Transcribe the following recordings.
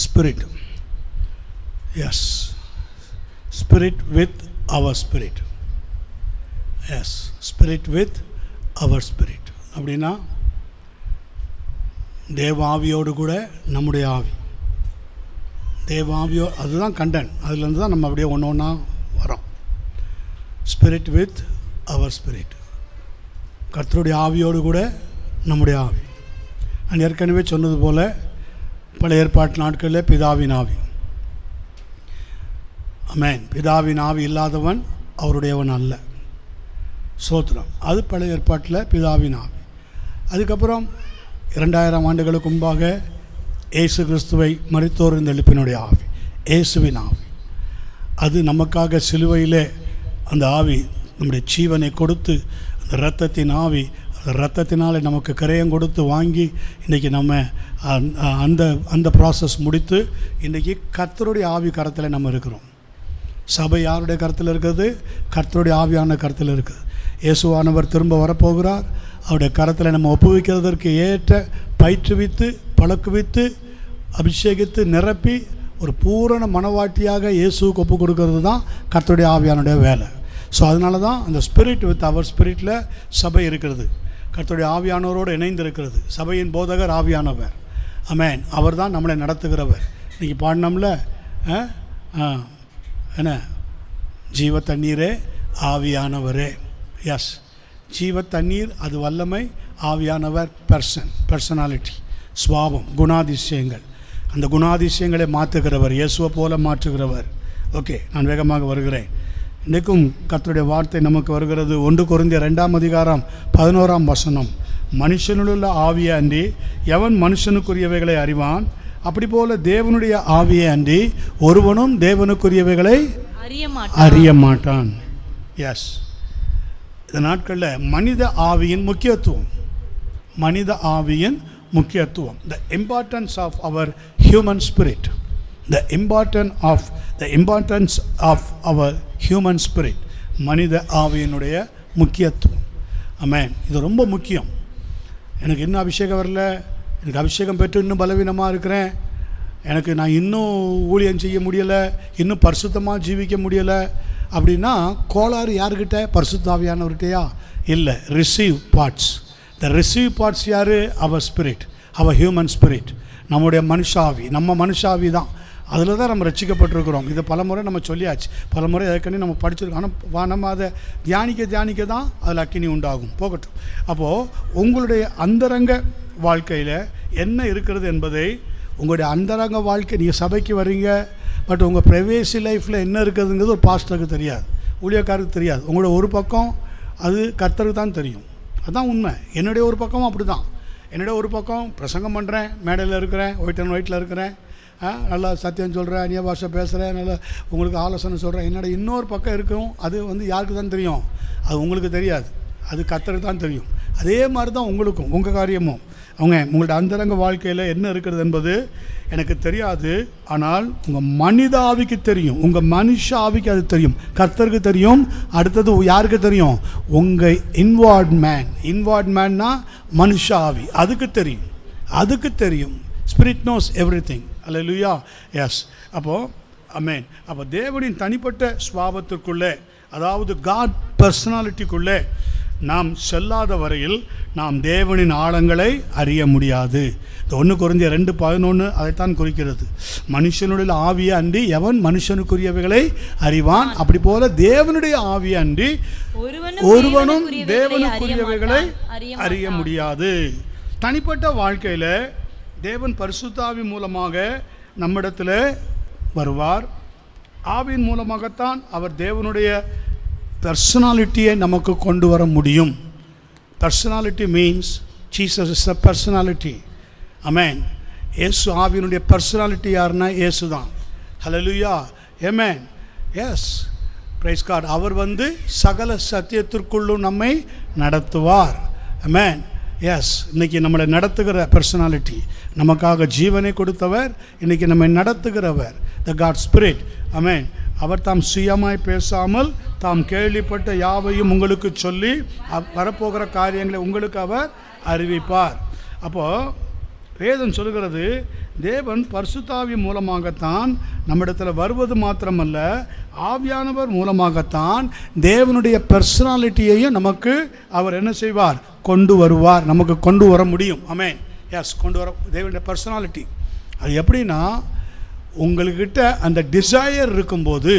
spirit. Yes, spirit with our spirit. Yes, spirit with our spirit. அப்படின்னா தேவ ஆவியோடு கூட நம்முடைய ஆவி, தேவ ஆவியோ, அதுதான் கண்டன். அதுலேருந்து தான் நம்ம அப்படியே ஒன்று ஒன்றா வரோம். ஸ்பிரிட் வித் அவர் ஸ்பிரிட், கர்த்தருடைய ஆவியோடு கூட நம்முடைய ஆவி. நான் ஏற்கனவே சொன்னது போல் பழைய ஏற்பாட்டு நாட்களில் பிதாவின் ஆவி. ஆமென். பிதாவின் ஆவி இல்லாதவன் அவருடையவன் அல்ல. சோத்திரம். அது பழைய ஏற்பாட்டில் பிதாவின் ஆவி. அதுக்கப்புறம் 2000 ஆண்டுகளுக்கு முன்பாக இயேசு கிறிஸ்துவை மரித்தோர் இந்த எழுப்பினுடைய ஆவி, இயேசுவின் ஆவி. அது நமக்காக சிலுவையிலே அந்த ஆவி நம்முடைய ஜீவனை கொடுத்து, அந்த இரத்தத்தின் ஆவி, அந்த இரத்தத்தினாலே நமக்கு கரையம் கொடுத்து வாங்கி இன்றைக்கி நம்ம அந்த அந்த ப்ராசஸ் முடித்து இன்றைக்கி கர்த்தருடைய ஆவி கரத்தில் நம்ம இருக்கிறோம். சபை யாருடைய கருத்தில் இருக்கிறது? கர்த்தருடைய ஆவியான கருத்தில் இருக்குது. இயேசுவானவர் திரும்ப வரப்போகிறார். அவருடைய கரத்தில் நம்ம ஒப்புவிக்கிறதற்கு ஏற்ற பயிற்றுவித்து, பழக்குவித்து, அபிஷேகித்து, நிரப்பி ஒரு பூரண மனவாட்டியாக இயேசுவுக்கு ஒப்பு கொடுக்கறது தான் கர்த்தருடைய ஆவியானுடைய வேலை. ஸோ அதனால தான் அந்த ஸ்பிரிட் வித் அவர் ஸ்பிரிட்டில் சபை இருக்கிறது. கர்த்தருடைய ஆவியானவரோடு இணைந்து இருக்கிறது. சபையின் போதகர் ஆவியானவர். ஆமென். அவர் தான் நம்மளை நடத்துகிறவர். இன்றைக்கி பாடினோம்ல, என்ன, ஜீவ தண்ணீரே ஆவியானவரே. எஸ், ஜீவ தண்ணீர் அது வல்லமை, ஆவியானவர் பர்சனாலிட்டி, சுவாபம், குணாதிசயங்கள். அந்த குணாதிசயங்களை மாற்றுகிறவர், இயேசுவை போல மாற்றுகிறவர். ஓகே, நான் வேகமாக வருகிறேன். இன்றைக்கும் கர்த்தருடைய வார்த்தை நமக்கு வருகிறது. 1 கொரிந்தியர் 2ஆம் அதிகாரம் 11ஆம் வசனம். மனுஷனுள்ள ஆவியை அன்றி எவன் மனுஷனுக்குரியவைகளை அறிவான்? அப்படி போல தேவனுடைய ஆவியை அன்றி ஒருவனும் தேவனுக்குரியவைகளை அறிய மாட்டான். எஸ், இந்த நாட்களில் மனித ஆவியின் முக்கியத்துவம், மனித ஆவியின் முக்கியத்துவம், the importance of our human spirit, the importance of our human spirit, மனித ஆவியினுடைய முக்கியத்துவம். ஆமென். இது ரொம்ப முக்கியம். எனக்கு இன்னும் அபிஷேகம் வரல, எனக்கு அபிஷேகம் பெற்று இன்னும் பலவீனமாக இருக்கிறேன், நான் இன்னும் ஊழியம் செய்ய முடியலை, இன்னும் பரிசுத்தமாக ஜீவிக்க முடியலை அப்படின்னா கோளாறு யாருக்கிட்ட? பரிசுத்த ஆவியானவர்கிட்டயா? இல்லை, receive parts. The receive parts யார்? அவர் ஸ்பிரிட், அவர் ஹியூமன் ஸ்பிரிட், நம்முடைய மனுஷாவி. நம்ம மனுஷாவி தான், அதில் தான் நம்ம ரட்சிக்கப்பட்டிருக்கிறோம். இதை பலமுறை நம்ம சொல்லியாச்சு, பலமுறை ஏற்கனவே நம்ம படிச்சிருக்கோம். ஆனால் நம்ம அதை தியானிக்க தான் அதில் அக்கினி உண்டாகும். போகட்டும். அப்போது உங்களுடைய அந்தரங்க வாழ்க்கையில் என்ன இருக்கிறது என்பதை, உங்களுடைய அந்தரங்க வாழ்க்கை, நீங்கள் சபைக்கு வர்றீங்க, பட் உங்கள் ப்ரைவேசி லைஃப்பில் என்ன இருக்குதுங்கிறது ஒரு பாஸ்டருக்கு தெரியாது, ஊழியக்காரருக்கு தெரியாது. உங்களோட ஒரு பக்கம் அது கர்த்தருக்கு தான் தெரியும். அதுதான் உண்மை. என்னுடைய ஒரு பக்கமும் அப்படி தான். என்னுடைய ஒரு பக்கம் பிரசங்கம் பண்ணுறேன், மேடையில் இருக்கிறேன், ஒயிட்டில் இருக்கிறேன், நல்லா சத்தியம் சொல்கிறேன், அந்நிய பாஷை பேசுகிறேன், நல்லா உங்களுக்கு ஆலோசனை சொல்கிறேன். என்னோட இன்னொரு பக்கம் இருக்கும், அது யாருக்கு தான் தெரியும்? அது உங்களுக்கு தெரியாது, அது கர்த்தருக்கு தான் தெரியும். அதே மாதிரி தான் உங்களுக்கும், உங்கள் காரியமும். உங்களோட அந்தரங்க வாழ்க்கையில் என்ன இருக்கிறது என்பது எனக்கு தெரியாது. ஆனால் உங்கள் மனித ஆவிக்கு தெரியும், உங்கள் மனுஷ ஆவிக்கு அது தெரியும், கர்த்தருக்கு தெரியும். அடுத்தது யாருக்கு தெரியும்? உங்கள் இன்வார்ட் மேன்னா மனுஷ ஆவி, அதுக்கு தெரியும். Spirit knows everything. Hallelujah. Yes. அப்போது ஆமென். அப்போ தேவனின் தனிப்பட்ட சுபாவத்திற்குள்ளே, அதாவது காட் பர்சனாலிட்டிக்குள்ளே நாம் செல்லாத வரையில் நாம் தேவனின் ஆழங்களை அறிய முடியாது. இந்த 1 கொரிந்தியர் 2:11 அதைத்தான் குறிக்கிறது. மனுஷனுடைய ஆவியை அன்றி எவன் மனுஷனுக்குரியவைகளை அறிவான்? அப்படி போல தேவனுடைய ஆவியை அன்றி ஒருவனும் தேவனுக்குரியவைகளை அறிய முடியாது. தனிப்பட்ட வாழ்க்கையில் தேவன் பரிசுத்த ஆவி மூலமாக நம்மிடத்தில் வருவார். ஆவியின் மூலமாகத்தான் அவர் தேவனுடைய பர்சனாலிட்டியை நமக்கு கொண்டு வர முடியும். Personality means Jesus is a personality. Amen. இயேசு ஆவியினுடைய பர்சனாலிட்டி யாருன்னா இயேசு தான். Hallelujah. Amen. Yes, praise God. அவர் சகல சத்தியத்திற்குள்ளும் நம்மை நடத்துவார். ஆமென். எஸ், இன்றைக்கி நம்மளை நடத்துகிற பர்சனாலிட்டி, நமக்காக ஜீவனை கொடுத்தவர், இன்றைக்கி நம்மை நடத்துகிறவர், த காட் ஸ்பிரிட். ஆமென். அவர் தாம் சுயமாய் பேசாமல் தாம் கேள்விப்பட்ட யாவையும் உங்களுக்கு சொல்லி வரப்போகிற காரியங்களை உங்களுக்கு அவர் அறிவிப்பார். அப்போது வேதம் சொல்கிறது, தேவன் பரிசுத்தாவி மூலமாகத்தான் நம்மிடத்தில் வருவது மாத்திரமல்ல, ஆவியானவர் மூலமாகத்தான் தேவனுடைய பர்சனாலிட்டியையும் நமக்கு அவர் என்ன செய்வார்? கொண்டு வருவார். நமக்கு கொண்டு வர முடியும். ஆமென். எஸ், கொண்டு வர தேவனுடைய பர்சனாலிட்டி. அது எப்படின்னா, உங்கள்கிட்ட அந்த டிசையர் இருக்கும்போது,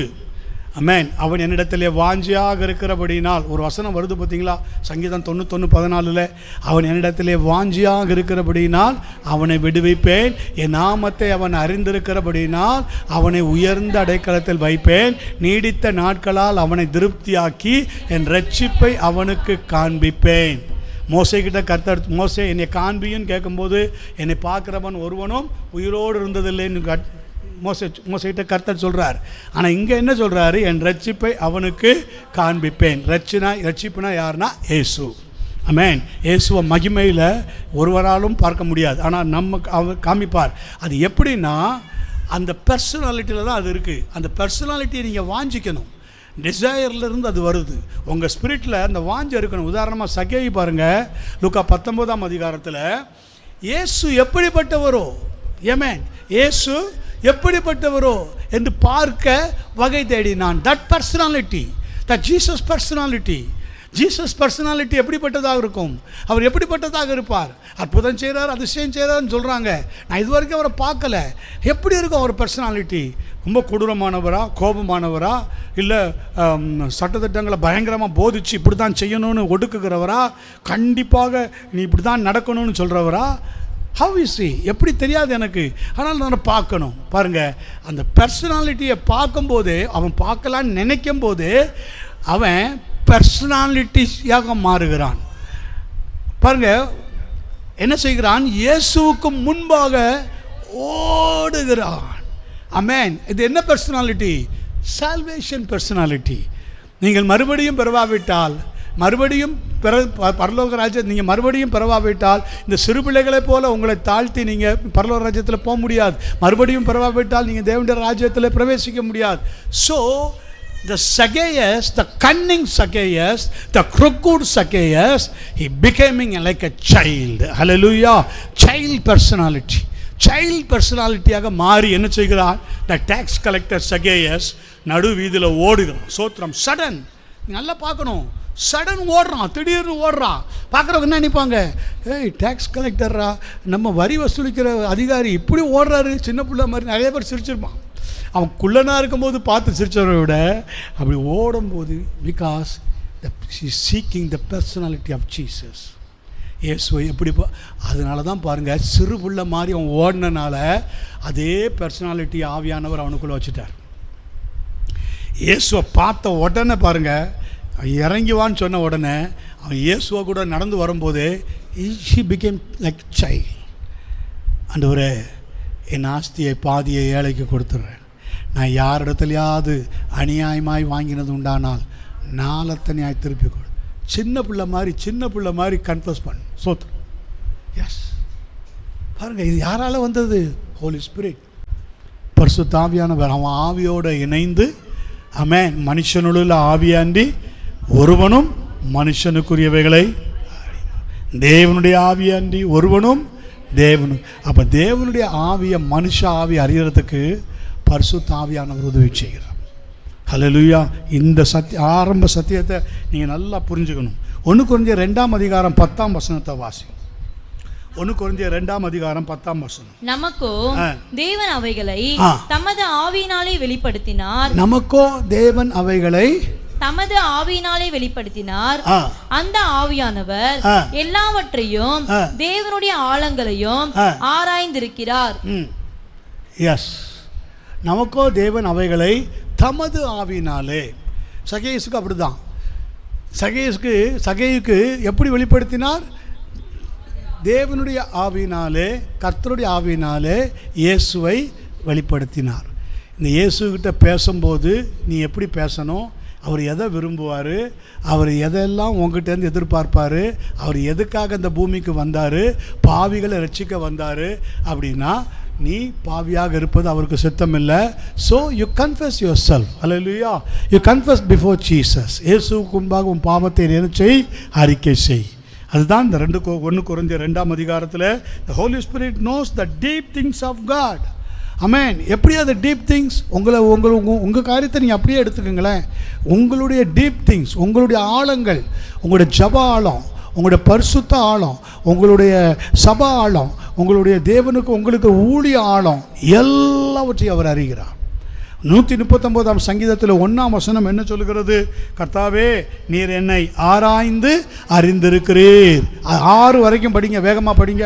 ஆமென், அவன் என்னிடத்திலே வாஞ்சியாக இருக்கிறபடினால், ஒரு வசனம் வருது பார்த்தீங்களா, சங்கீதம் 91:14, அவன் என்னிடத்திலே வாஞ்சியாக இருக்கிறபடினால் அவனை விடுவிப்பேன், என் நாமத்தை அவன் அறிந்திருக்கிறபடினால் அவனை உயர்ந்த அடைக்கலத்தில் வைப்பேன், நீடித்த நாட்களால் அவனை திருப்தியாக்கி என் இரட்சிப்பை அவனுக்கு காண்பிப்பேன். மோசேக்கிட்ட கர்த்தர், மோசே என்னை காண்பின்னு கேட்கும்போது, என்னை பார்க்குறவன் ஒருவனும் உயிரோடு இருந்ததில்லைன்னு மோசேக்கிட்ட கர்த்தர் சொல்கிறார். ஆனால் இங்கே என்ன சொல்கிறாரு? என் ரட்சிப்பை அவனுக்கு காண்பிப்பேன். ரட்சிப்புனா யாருன்னா இயேசு. ஆமென். இயேசுவை மகிமையில் ஒருவராலும் பார்க்க முடியாது, ஆனால் அவர் காமிப்பார். அது எப்படின்னா, அந்த பர்சனாலிட்டியில் தான் அது இருக்குது. அந்த பர்சனாலிட்டியை நீங்கள் வாஞ்சிக்கணும். டிசையர்லேருந்து அது வருது. உங்கள் ஸ்பிரிட்டில் அந்த வாஞ்சை இருக்கணும். உதாரணமாக சகேயு பாருங்கள், லூக்கா 19ஆம் அதிகாரத்தில், இயேசு எப்படிப்பட்டவரோ, ஆமென், இயேசு எப்படிப்பட்டவரோ என்று பார்க்க வகை தேடினான். That personality, that Jesus personality. Jesus personality எப்படிப்பட்டதாக இருக்கும்? அவர் எப்படிப்பட்டதாக இருப்பார்? அற்புதம் செய்கிறார், அதிசயம் செய்கிறார்னு சொல்கிறாங்க. நான் இது வரைக்கும் அவரை பார்க்கல. எப்படி இருக்கும் அவர் பர்சனாலிட்டி? ரொம்ப கொடூரமானவரா, கோபமானவரா, இல்லை சட்டத்திட்டங்களை பயங்கரமாக போதிச்சு இப்படி தான் செய்யணும்னு ஒடுக்குகிறவரா, கண்டிப்பாக நீ இப்படி தான் நடக்கணும்னு சொல்கிறவரா? How is he? எப்படி தெரியாது எனக்கு, ஆனால் நான் பார்க்கணும். பாருங்கள், அந்த பர்சனாலிட்டியை பார்க்கும்போதே, அவன் பார்க்கலான்னு நினைக்கும் போதே அவன் பர்சனாலிட்டியாக மாறுகிறான். பாருங்கள், என்ன செய்கிறான்? இயேசுவுக்கு முன்பாக ஓடுகிறான். ஆமென். இது என்ன பர்சனாலிட்டி? Salvation personality. நீங்கள் மறுபடியும் பெறவாவிட்டால், மறுபடியும் பரலோக ராஜ்யத்தை நீங்கள் மறுபடியும் பெறவாவிட்டால், இந்த சிறு பிள்ளைகளைப் போல உங்களை தாழ்த்தி நீங்கள் பரலோக ராஜ்யத்தில் போக முடியாது. மறுபடியும் பெறவாவிட்டால் நீங்கள் தேவனுடைய ராஜ்யத்தில் பிரவேசிக்க முடியாது. So the Zacchaeus, the cunning Zacchaeus, the crooked Zacchaeus, he becoming like a child. Hallelujah. Child personality. Child personalityயாக மாறி என்ன செய்கிறான்? the tax collector Zacchaeus நடு வீதியில் ஓடுகிறான். சோத்திரம். சடன். நல்லா பார்க்கணும். சடன் ஓடுறான், திடீர்னு ஓடுறான். பார்க்குறவங்க என்ன நினைப்பாங்க? ஏய், டேக்ஸ் கலெக்டரா, நம்ம வரி வசூலிக்கிற அதிகாரி இப்படி ஓடுறாரு, சின்ன பிள்ளை மாதிரி. நிறைய பேர் சிரிச்சிருப்பான். அவன் குள்ளனாக இருக்கும்போது பார்த்து சிரிச்சவரை விட அப்படி ஓடும்போது, because seeking the personality of Jesus. இயேசுவை எப்படி அதனால தான் பாருங்கள், சிறு பிள்ளை மாதிரி அவன் ஓடினால அதே பர்சனாலிட்டி ஆவியானவர் அவனுக்குள்ளே வச்சுட்டார். இயேசுவை பார்த்த உடனே பாருங்கள், இறங்கிவான்னு சொன்ன உடனே அவன் இயேசுவை கூட நடந்து வரும்போதே he became like child. ஆண்டவரே, என் ஆஸ்தியை பாதியை ஏழைக்கு கொடுத்துட்றேன். நான் யார் இடத்துலையாவது அநியாயமாய் வாங்கினது உண்டானால் நாளத்தனையாய் திருப்பி கொடு. சின்ன பிள்ளை மாதிரி கன்ஃபஸ் பண்ணு. சோத்திரம். எஸ், பாருங்கள், இது யாரால் வந்தது? ஹோலி ஸ்பிரிட், பரிசுத்த ஆவியானவர். அவன் ஆவியோடு இணைந்து, ஆமென், மனுஷனுள்ள ஆவியாண்டி ஒருவனும் மனுஷனுக்குரியவைகளை, தேவனுடைய ஆவியாண்டி ஒருவனும் தேவனும். அப்போ தேவனுடைய ஆவியை, மனுஷ ஆவி அறியறதுக்கு பரிசுத்த ஆவியானவர் உதவி செய்கிறார். ஹல்லேலூயா. இந்த ஆரம்ப சத்தியத்தை நீங்கள் நல்லா புரிஞ்சுக்கணும். 1 கொரிந்தியர் 2ஆம் அதிகாரம் 10ஆம் வசனத்தை வாசி. 1 கொரிந்தியர் 2ஆம் அதிகாரம் 10ஆம் வசனம். நமக்கோ தேவன் அவைகளை தமது ஆவியினாலே வெளிப்படுத்தினார். நமக்கோ தேவன் அவைகளை தமது ஆவியினாலே வெளிப்படுத்தினார். அந்த ஆவியானவர் எல்லாவற்றையும் தேவனுடைய ஆழங்களையும் ஆராய்ந்திருக்கிறார். எஸ், நமக்கோ தேவன் அவைகளை தமது ஆவியினாலே. சகேயுக்கு அப்படிதான். சகேயுக்கு எப்படி வெளிப்படுத்தினார்? தேவனுடைய ஆவியினாலே, கர்த்தருடைய ஆவியினாலே இயேசுவை வெளிப்படுத்தினார். இந்த இயேசுகிட்ட பேசும்போது நீ எப்படி பேசணும், அவர் எதை விரும்புவார், அவர் எதெல்லாம் உங்ககிட்டேருந்து எதிர்பார்ப்பார், அவர் எதுக்காக இந்த பூமிக்கு வந்தார், பாவிகளை ரட்சிக்க வந்தார் அப்படின்னா, நீ பாவியாக இருப்பது அவருக்கு சித்தம் இல்லை. So you confuse your self. Hallelujah. You confuse before Jesus. இயேசுவுக்கு முன்பாக உன் பாவத்தை நினைச்சை அறிக்கை செய். அதுதான் இந்த 1 கொரிந்தியர் 2ஆம் அதிகாரத்தில் the Holy Spirit knows the deep things of God. ஆமென். எப்படி அது டீப் திங்ஸ்? உங்கள் காரியத்தை நீங்கள் அப்படியே எடுத்துக்கோங்களேன். உங்களுடைய டீப் திங்ஸ், உங்களுடைய ஆழங்கள், உங்களுடைய ஜப ஆழம், உங்களுடைய பரிசுத்த ஆழம், உங்களுடைய சபா ஆழம், உங்களுடைய தேவனுக்கு உங்களுக்கு ஊழிய ஆழம், எல்லாவற்றையும் அவர் அறிகிறார். 139ஆம் சங்கீதத்தில் 1ஆம் வசனம் என்ன சொல்லுகிறது? கர்த்தாவே, நீர் என்னை ஆராய்ந்து அறிந்திருக்கிறீர். 6 வரைக்கும் படிங்க, வேகமாக படிங்க.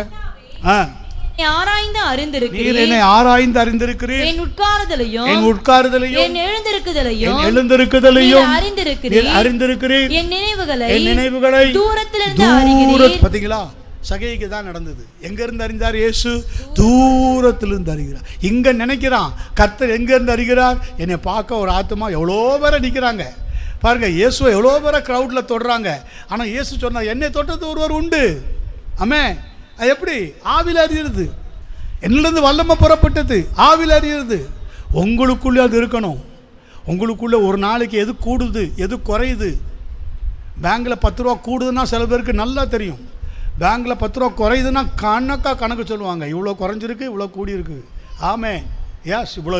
ஆராய்ந்து அறிந்திருக்கிறீர். நீர் என்னை ஆராய்ந்து அறிந்திருக்கிறீர். என் உட்காருதலையும் என் எழுந்திருக்குதலையும் அறிந்திருக்கிறீர். என் நினைவுகளை தூரத்திலிருந்து அறிகிறீர். பாத்தீங்களா? சகைக்கு தான் நடந்தது. எங்கிருந்து அறிந்தார் இயேசு? தூரத்திலிருந்து அறிகிறார். இங்க நினைக்கிறான் கர்த்தர் எங்கிருந்து அறிகிறார்? என்னை பார்க்க ஒரு ஆத்மா எவ்வளோ பேரை நிற்கிறாங்க பாருங்க. இயேசுவை எவ்வளோ பேரை க்ரௌடில் தொடுறாங்க. ஆனால் இயேசு சொன்னார், என்னை தொட்டது ஒருவர் உண்டு. ஆமே. அது எப்படி? ஆவியில் அறிகிறது. என்னிலிருந்து வல்லமை புறப்பட்டது, ஆவியில் அறிகிறது. உங்களுக்குள்ளே அது இருக்கணும். உங்களுக்குள்ளே ஒரு நாளைக்கு எது கூடுது, எது குறையுது. பேங்கில் 10 ரூபா கூடுதுன்னா சில பேருக்கு நல்லா தெரியும். பேங்கில் 10 ரூபா குறையுதுன்னா கணக்கு சொல்லுவாங்க. இவ்வளோ குறைஞ்சிருக்கு, இவ்வளோ கூடியிருக்கு. ஆமே, எஸ், இவ்வளோ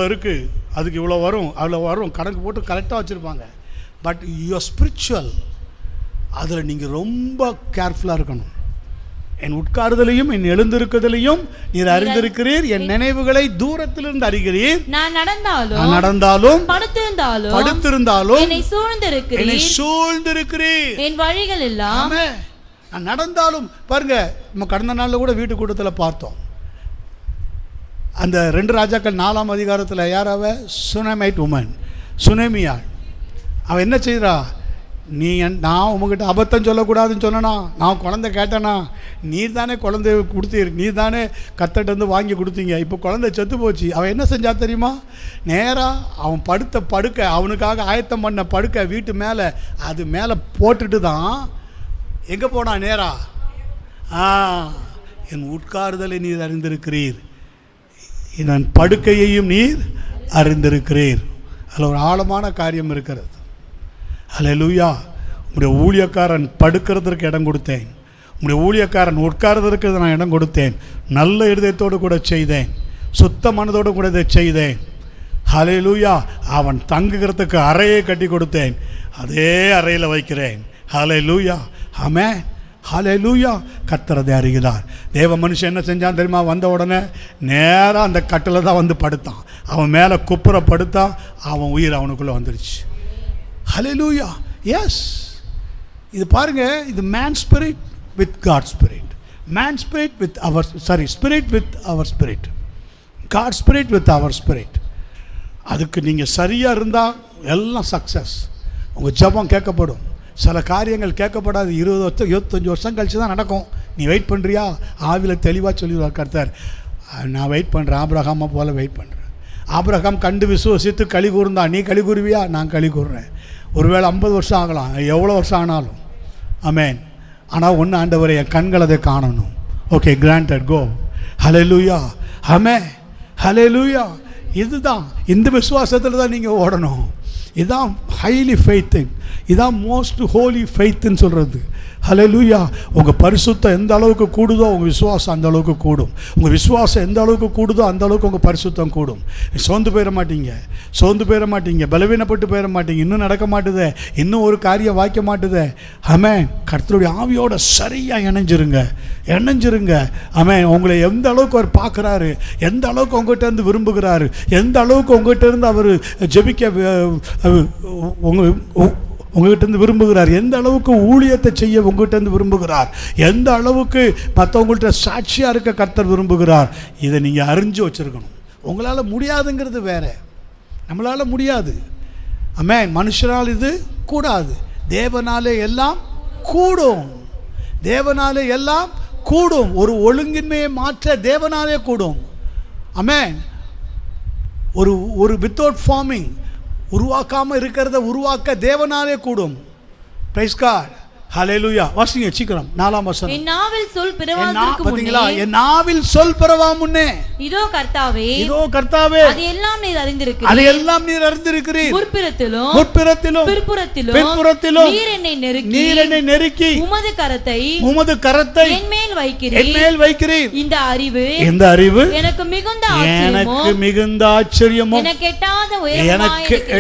இருக்குது, அதுக்கு இவ்வளோ வரும், அவ்வளோ வரும், கணக்கு போட்டு கரெக்டாக வச்சுருப்பாங்க. பட் யுவர் ஸ்பிரிச்சுவல், அதில் நீங்கள் ரொம்ப கேர்ஃபுல்லாக இருக்கணும். என் உட்காருதலையும் என் எழுந்திருக்குதலையும் நீர் அறிந்திருக்கிறீர். என் நினைவுகளை தூரத்திலிருந்து அறிகிறீர். நான் நடந்தாலும் படுத்திருந்தாலும் என்னை சூழ்ந்திருக்கிறீர். என் வழிகள் எல்லாம் நான் நடந்தாலும் பாருங்க. நம்ம கடந்த நாளில் கூட வீட்டு கூட்டத்தில் பார்த்தோம். அந்த 2 ராஜாக்கள் 4ஆம் அதிகாரத்தில் யார் அவ? சுனமைட் உமன், சுனேமியாள். அவள் என்ன செய்கிறா? நான் உங்ககிட்ட அபத்தம் சொல்லக்கூடாதுன்னு சொன்னா, நான் குழந்தை கேட்டேனா, நீர் தானே குழந்தை கொடுத்தீர், நீர் தானே கத்தட்ட வந்து வாங்கி கொடுத்தீங்க, இப்போ குழந்தை செத்து போச்சு. அவன் என்ன செஞ்சா தெரியுமா? நேராக அவன் படுத்த படுக்கை, அவனுக்காக ஆயத்தம் பண்ண படுக்கை வீட்டு மேலே, அது மேலே போட்டுட்டு தான் எங்கே போனான்? நேரா என் உட்காருதலை நீர் அறிந்திருக்கிறீர், என் படுக்கையையும் நீர் அறிந்திருக்கிறீர். அதில் ஒரு ஆழமான காரியம் இருக்கிறது. ஹல்லேலூயா. உங்களுடைய ஊழியக்காரன் படுக்கிறதுக்கு இடம் கொடுத்தேன், உங்களுடைய ஊழியக்காரன் உட்கார்றதற்கு நான் இடம் கொடுத்தேன். நல்ல இருதயத்தோடு கூட செய்தேன், சுத்த மனதோடு கூட இதை செய்தேன். ஹல்லேலூயா. அவன் தங்குகிறதுக்கு அறையை கட்டி கொடுத்தேன், அதே அறையில் வைக்கிறேன். ஹல்லேலூயா. ஆமென். ஹல்லேலூயா. கர்த்தர் அதை அறிகிறார். தேவ மனுஷன் என்ன செஞ்சான் தெரியுமா? வந்த உடனே நேராக அந்த கட்டில் தான் வந்து படுத்தான். அவன் மேலே குப்புற படுத்தான், அவன் உயிர் அவனுக்குள்ளே வந்துடுச்சு. ஹல்லேலூயா. எஸ், இது பாருங்க, இது man spirit with God spirit, man spirit with அவர் ஸ்பிரிட் வித் அவர் ஸ்பிரிட், காட் ஸ்பிரிட் வித் அவர் ஸ்பிரிட். அதுக்கு நீங்கள் சரியாக இருந்தால் எல்லாம் சக்ஸஸ். உங்கள் ஜெபம் கேட்கப்படும். சில காரியங்கள் கேட்கப்படாது. 20 வருஷம் 25 வருஷம் கழிச்சு தான் நடக்கும். நீ வெயிட் பண்ணுறியா? ஆவியில் தெளிவாக சொல்லிடுவார் கர்த்தர். நான் வெயிட் பண்ணுறேன், ஆபிரகாமை போல் வெயிட் பண்ணுறேன். ஆபிரகாம் கண்டு விசுவசித்து களி கூர்ந்தா, நீ களி கூறுவியா? நான் களி கூறுறேன். ஒருவேளை 50 வருஷம் ஆகலாம், எவ்வளோ வருஷம் ஆனாலும். ஆமென். ஆனால் ஒன்று, ஆண்டவரே, என் கண்கள் அதை காணணும். ஓகே, கிராண்டட், கோ. ஹல்லேலூயா. ஆமென். ஹல்லேலூயா. இதுதான், இந்த விசுவாசத்தில் தான் நீங்கள் ஓடணும். இதுதான் ஹைலி ஃபெய்த்து, இதுதான் மோஸ்ட் ஹோலி ஃபெய்த்துன்னு சொல்கிறது. ஹல்லேலூயா. உங்கள் பரிசுத்தம் எந்த அளவுக்கு கூடுதோ உங்கள் விசுவாசம் அந்த அளவுக்கு கூடும். உங்கள் விசுவாசம் எந்த அளவுக்கு கூடுதோ அந்த அளவுக்கு உங்கள் பரிசுத்தம் கூடும். சோர்ந்து போயிட மாட்டீங்க, பலவீனப்பட்டு போயிட மாட்டீங்க. இன்னும் நடக்க மாட்டுதே, இன்னும் ஒரு காரியம் வாய்க்க மாட்டுதே. ஆமென். கர்த்தருடைய ஆவியோட சரியாக இணைஞ்சிருங்க. ஆமென். உங்களை எந்த அளவுக்கு அவர் பார்க்குறாரு, எந்த அளவுக்கு உங்கள்கிட்ட இருந்து விரும்புகிறாரு, எந்த அளவுக்கு உங்கள்கிட்ட இருந்து அவர் ஜெபிக்க உங்கள்கிட்ட இருந்து விரும்புகிறார், எந்த அளவுக்கு ஊழியத்தை செய்ய உங்கள்கிட்ட இருந்து விரும்புகிறார், எந்த அளவுக்கு மற்றவங்கள்ட்ட சாட்சியாக இருக்க கர்த்தர் விரும்புகிறார். இதை நீங்கள் அறிஞ்சு வச்சுருக்கணும். உங்களால் முடியாதுங்கிறது வேற, நம்மளால் முடியாது. ஆமென். மனுஷனால் இது கூடாது, தேவனாலே எல்லாம் கூடும். தேவனாலே எல்லாம் கூடும். ஒரு ஒழுங்கின்மையை மாற்ற தேவனாலே கூடும். ஆமென். ஒரு வித்தவுட் ஃபார்மிங், உருவாக்காமல் இருக்கிறத உருவாக்க தேவனாலே கூடும். Praise God. ஹல்லேலூயா. வாசிங்க சீக்கிரம் 4ஆம் வசனம். என் நாவில் சொல் பிறவாதற்கு பாத்தீங்களா? முன்னே, என் நாவில் சொல் பிறவா முன்னே, இதோ கர்த்தாவே, இதோ கர்த்தாவே, அதையெல்லாம் நீர் அறிந்திருக்கிறீர். அதையெல்லாம் நீர் அறிந்திருக்கிறீர். முற்பிறத்திலும் முற்பிறத்திலும் பிற்புறத்திலும் நீர் என்னை நெருக்கி உமது கரத்தை என் மேல் வைக்கிறீர். இந்த அறிவு எனக்கு மிகுந்த ஆச்சரியமோ, எனக்கு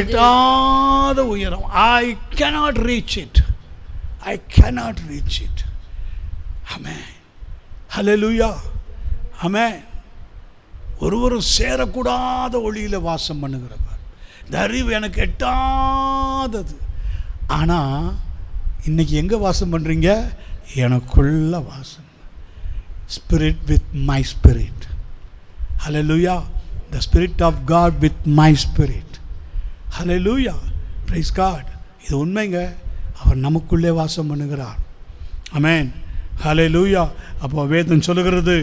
எட்டாத உயரம். I cannot reach it. Amen. Hallelujah. Amen. ஒருவரும் சேரக்கூடாத ஒளியில வாசம் பண்ணுகிறவர். இந்த அறிவு எனக்கு எட்டாதது. ஆனா இன்னைக்கு எங்க வாசம் பண்றீங்க? எனக்குள்ள வாசம். Spirit with my spirit. Hallelujah. The Spirit of God with my spirit. Hallelujah. Praise God. இது உண்மைங்க. அவர் நமக்குள்ளே வாசம் பண்ணுகிறார். ஆமென். ஹல்லேலூயா. அப்போ வேதம் சொல்லுகிறது,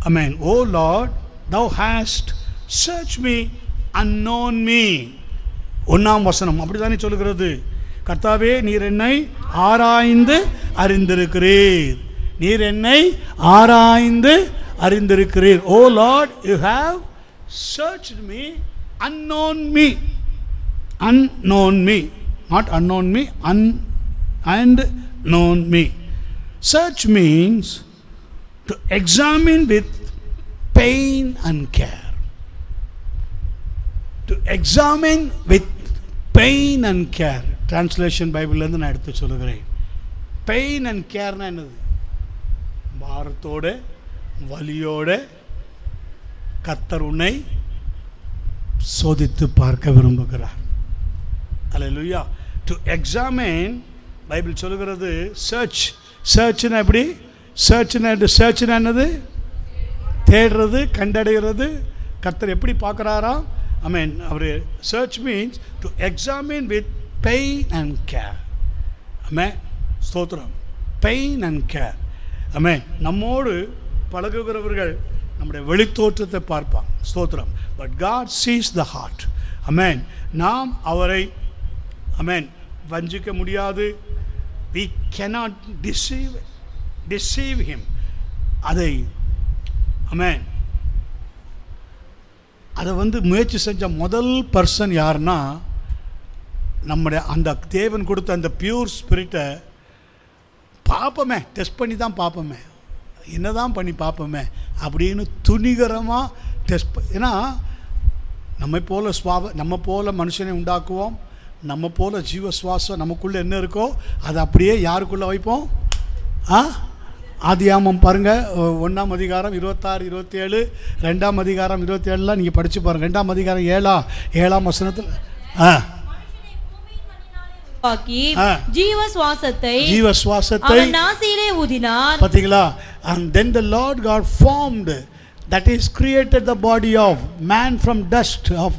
ஆமென், ஓ Lord, thou hast searched me and known me. 1ஆம் வசனம் அப்படிதானே சொல்லுகிறது. கர்த்தாவே, நீர் என்னை ஆராய்ந்து அறிந்திருக்கிறீர். நீர் என்னை ஆராய்ந்து அறிந்திருக்கிறீர். ஓ Lord, you have searched me and known me. Unknown me. Not unknown me, and known me. Search means to examine with pain and care. To examine with pain and care. Translation Bible இருந்து நான் எடுத்து சொல்லுகிறேன். Pain and careனா என்னது? பாரத்தோட வலியோட கர்த்தர் உன்னை சோதித்து பார்க்க விரும்புகிறார். Hallelujah. To examine, பைபிள் சொல்லுகிறது, சர்ச்னா எப்படி? சர்ச்னா என்னது? தேடுறது, கண்டடைகிறது. கர்த்தர் எப்படி பார்க்குறாரா? ஆமென். அவர் church means to examine with pain and care. Amen. ஸ்தோத்திரம். Pain and care. ஆமென். நம்மோடு பழகுகிறவர்கள் நம்முடைய வெளித்தோற்றத்தை பார்ப்பாங்க. ஸ்தோத்திரம். But God sees the heart. Amen. நாம் அவரை, ஆமென், வஞ்சிக்க முடியாது. we cannot deceive him. அதை, ஆமென், அதை முயற்சி செஞ்ச முதல் பர்சன் யாருன்னா, நம்முடைய அந்த தேவன் கொடுத்த அந்த பியூர் ஸ்பிரிட்டை பார்ப்போமே, டெஸ்ட் பண்ணி தான் பார்ப்போமே, என்னதான் பண்ணி பார்ப்போமே அப்படின்னு துணிகரமாக டெஸ்ட். ஏன்னா நம்ம போல மனுஷனை உண்டாக்குவோம், நம்ம போல ஜீவ சுவாசம் நமக்குள்ளே என்ன இருக்கோ அதை அப்படியே யாருக்குள்ளே வைப்போம்? ஆதியாமம் பாருங்கள், 1ஆம் அதிகாரம் 26, 27, 2ஆம் அதிகாரம் 27 நீங்கள் படித்து பாருங்கள். 2ஆம் அதிகாரம் 7ஆம் வசனத்தில் ஜீவ சுவாசத்தை அவன் நாசியிலே ஊதினார். பாத்தீங்களா? And then the Lord God formed, that is created the body of man from dust of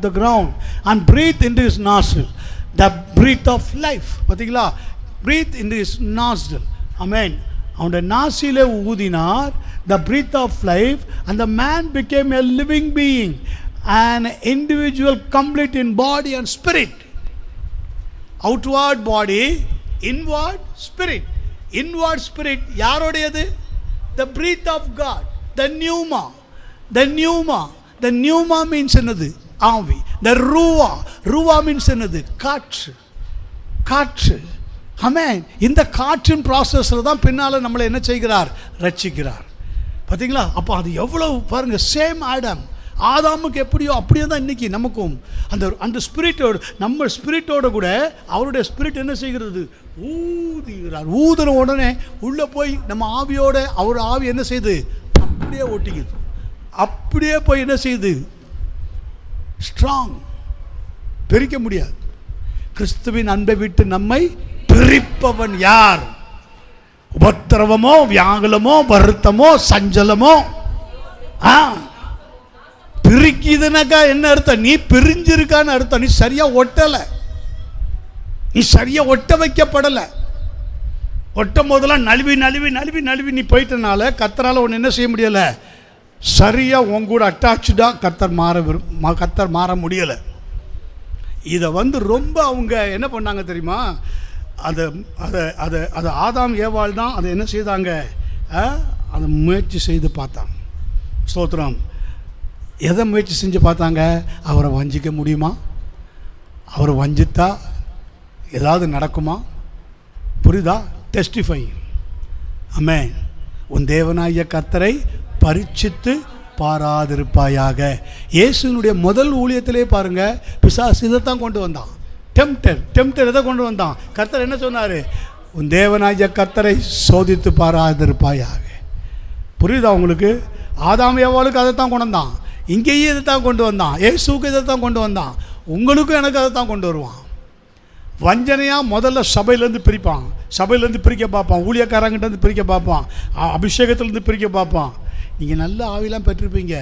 the ground and breathed into his nostril the breath of life. பாத்தீங்களா? breathe into his nostril. Amen. அவனுடைய நாசியிலே ஊதினார், the breath of life, and the man became a living being, an individual complete in body and spirit. Outward body, inward spirit. Inward spirit யாரோடையது? The breath of God. The pneuma means என்னது? ஆவி. The ruah means என்னது? காற்று. ஆமென். இந்த காற்றின் ப்ராசஸ்ல தான் பின்னால நம்மளை என்ன செய்கிறார்? ரட்சிக்கிறார். பாத்தீங்களா? அப்போ அது எவ்வளவு பாருங்க. சேம் ஆதாமுக்கு எப்படியோ அப்படியே தான் இன்னைக்கு நமக்கும் அந்த ஸ்பிரிட்டோடு, நம்ம ஸ்பிரிட்டோட கூட அவருடைய ஸ்பிரிட் என்ன செய்கிறது? ஊதுகிறார். ஊதுன உடனே உள்ளே போய் நம்ம ஆவியோட அவர் ஆவி என்ன செய்யுது? அப்படியே ஒட்டிக்குது. அப்படியே போய் என்ன செய்யுது? ஸ்ட்ராங். பிரிக்க முடியாது. கிறிஸ்துவின் அன்பை விட்டு நம்மை பிரிப்பவன் யார்? உபத்திரவமோ, வியாகுலமோ, வருத்தமோ, சஞ்சலமோ. பிரிக்குதுனாக்கா என்ன அர்த்தம்? நீ பிரிஞ்சிருக்கான்னு அர்த்தம். நீ சரியா ஒட்டலை, நீ சரியா ஒட்ட வைக்கப்படலை. ஒட்டும் போதெல்லாம் நழுவி நீ போயிட்டனால கர்த்தரால் ஒன்று என்ன செய்ய முடியலை? சரியாக உங்கூட அட்டாச்சாக கர்த்தர் மாற முடியலை. இதை ரொம்ப அவங்க என்ன பண்ணாங்க தெரியுமா? அதை அதை அதை அதை ஆதாம் ஏவாள் தான் அதை என்ன செய்தாங்க, அதை முயற்சி செய்து பார்த்தாங்க. ஸ்தோத்திரம். எதை முயற்சி செஞ்சு பார்த்தாங்க? அவரை வஞ்சிக்க முடியுமா? அவரை வஞ்சித்தா ஏதாவது நடக்குமா? புரியுதா? டெஸ்டிஃபை. ஆமென். உன் தேவனாகிய கர்த்தரை பரீட்சித்து பாராதிருப்பாயாக. இயேசுனுடைய முதல் ஊழியத்திலே பாருங்க, பிசாசு இதைத்தான் கொண்டு வந்தான். டெம்டர் எதை கொண்டு வந்தான்? கர்த்தர் என்ன சொன்னார்? உன் தேவனாகிய கர்த்தரை சோதித்து பாராதிருப்பாயாக. புரியுதா உங்களுக்கு? ஆதாம் ஏவாளுக்கு அதைத்தான் கொண்டு வந்தான், இங்கேயும் இதைத்தான் கொண்டு வந்தான், இயேசுக்கு இதைத்தான் கொண்டு வந்தான், உங்களுக்கும் எனக்கு அதைத்தான் கொண்டு வருவான். வஞ்சனையாக முதல்ல சபையிலேருந்து பிரிப்பான், சபையிலேருந்து பிரிக்க பார்ப்பான், ஊழியக்காரங்கிட்டேருந்து பிரிக்க பார்ப்பான், அபிஷேகத்துலேருந்து பிரிக்க பார்ப்பான். நீங்கள் நல்ல ஆவிலாம் பெற்றிருப்பீங்க,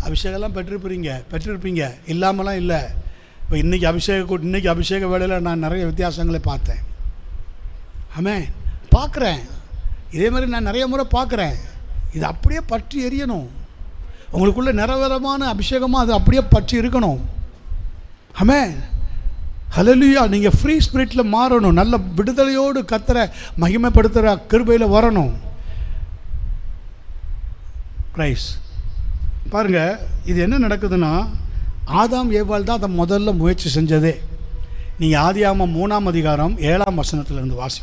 அபிஷேகம்லாம் பெற்றிருப்பீங்க, இல்லாமலாம் இல்லை. இப்போ இன்றைக்கி அபிஷேக வேளையில் நான் நிறைய வித்தியாசங்களை பார்த்தேன். ஆமென். பார்க்குறேன், இதே மாதிரி நான் நிறைய முறை பார்க்குறேன். இது அப்படியே பற்றி எரியணும், உங்களுக்குள்ள நிரவரமான அபிஷேகமாக அது அப்படியே பற்றி இருக்கணும். ஆமென். ஹல்லேலூயா. நீங்கள் ஃப்ரீ ஸ்பிரிட்டில் மாறணும், நல்ல விடுதலையோடு கர்த்தரை மகிமைப்படுத்துகிற கிருபையில் வரணும். பிரைஸ். பாருங்கள், இது என்ன நடக்குதுன்னா, ஆதாம் ஏவாள் தான் அதை முதல்ல முயற்சி செஞ்சதே. நீங்கள் ஆதியாகமம் 3ஆம் அதிகாரம் 7ஆம் வசனத்திலிருந்து வாசி.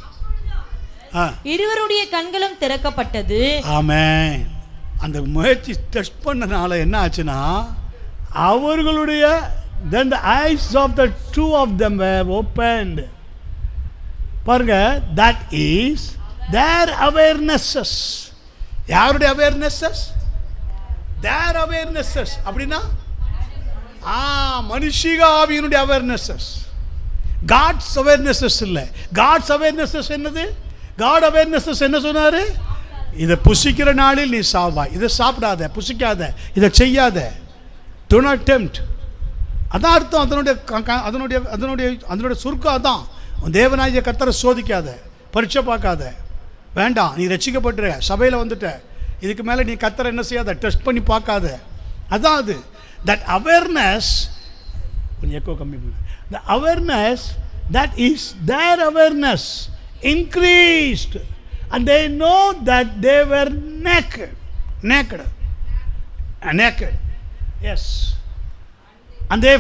இருவருடைய கண்களும் திறக்கப்பட்டது. ஆமென். அந்த முயற்சி டெஸ்ட் பண்ணனால என்ன ஆச்சுன்னா, அவர்களுடைய then the eyes of the two of them were opened. பாருங்க, that is their awarenesses. யாருடைய awarenesses? their awarenesses. அப்படின்னா மனுஷிக ஆவியினுடைய awarenesses. God's awarenesses இல்லை. God's awarenesses என்னது? God awarenesses என்ன சொன்னாரு? இதை புசிக்கிற நாளில் நீ சாவாய், இதை சாப்பிடாத, புசிக்காத, இதை செய்யாத, do not tempt. அதான் அர்த்தம். அதனுடைய சுருக்கம் அதான். தேவனாகிய கர்த்தரை சோதிக்காத, பரீட்சை பார்க்காத, வேண்டாம். நீ ரட்சிக்கப்பட்டுற, சபையில் வந்துட்ட, இதுக்கு மேலே நீ கர்த்தரை என்ன செய்யாத, டெஸ்ட் பண்ணி பார்க்காத. அதான் அது. தட் அவேர்னஸ், கொஞ்சம் எக்கோ கம்மி பண்ணு. The awareness, that is there awareness increased and they know that they were naked. Yes. And they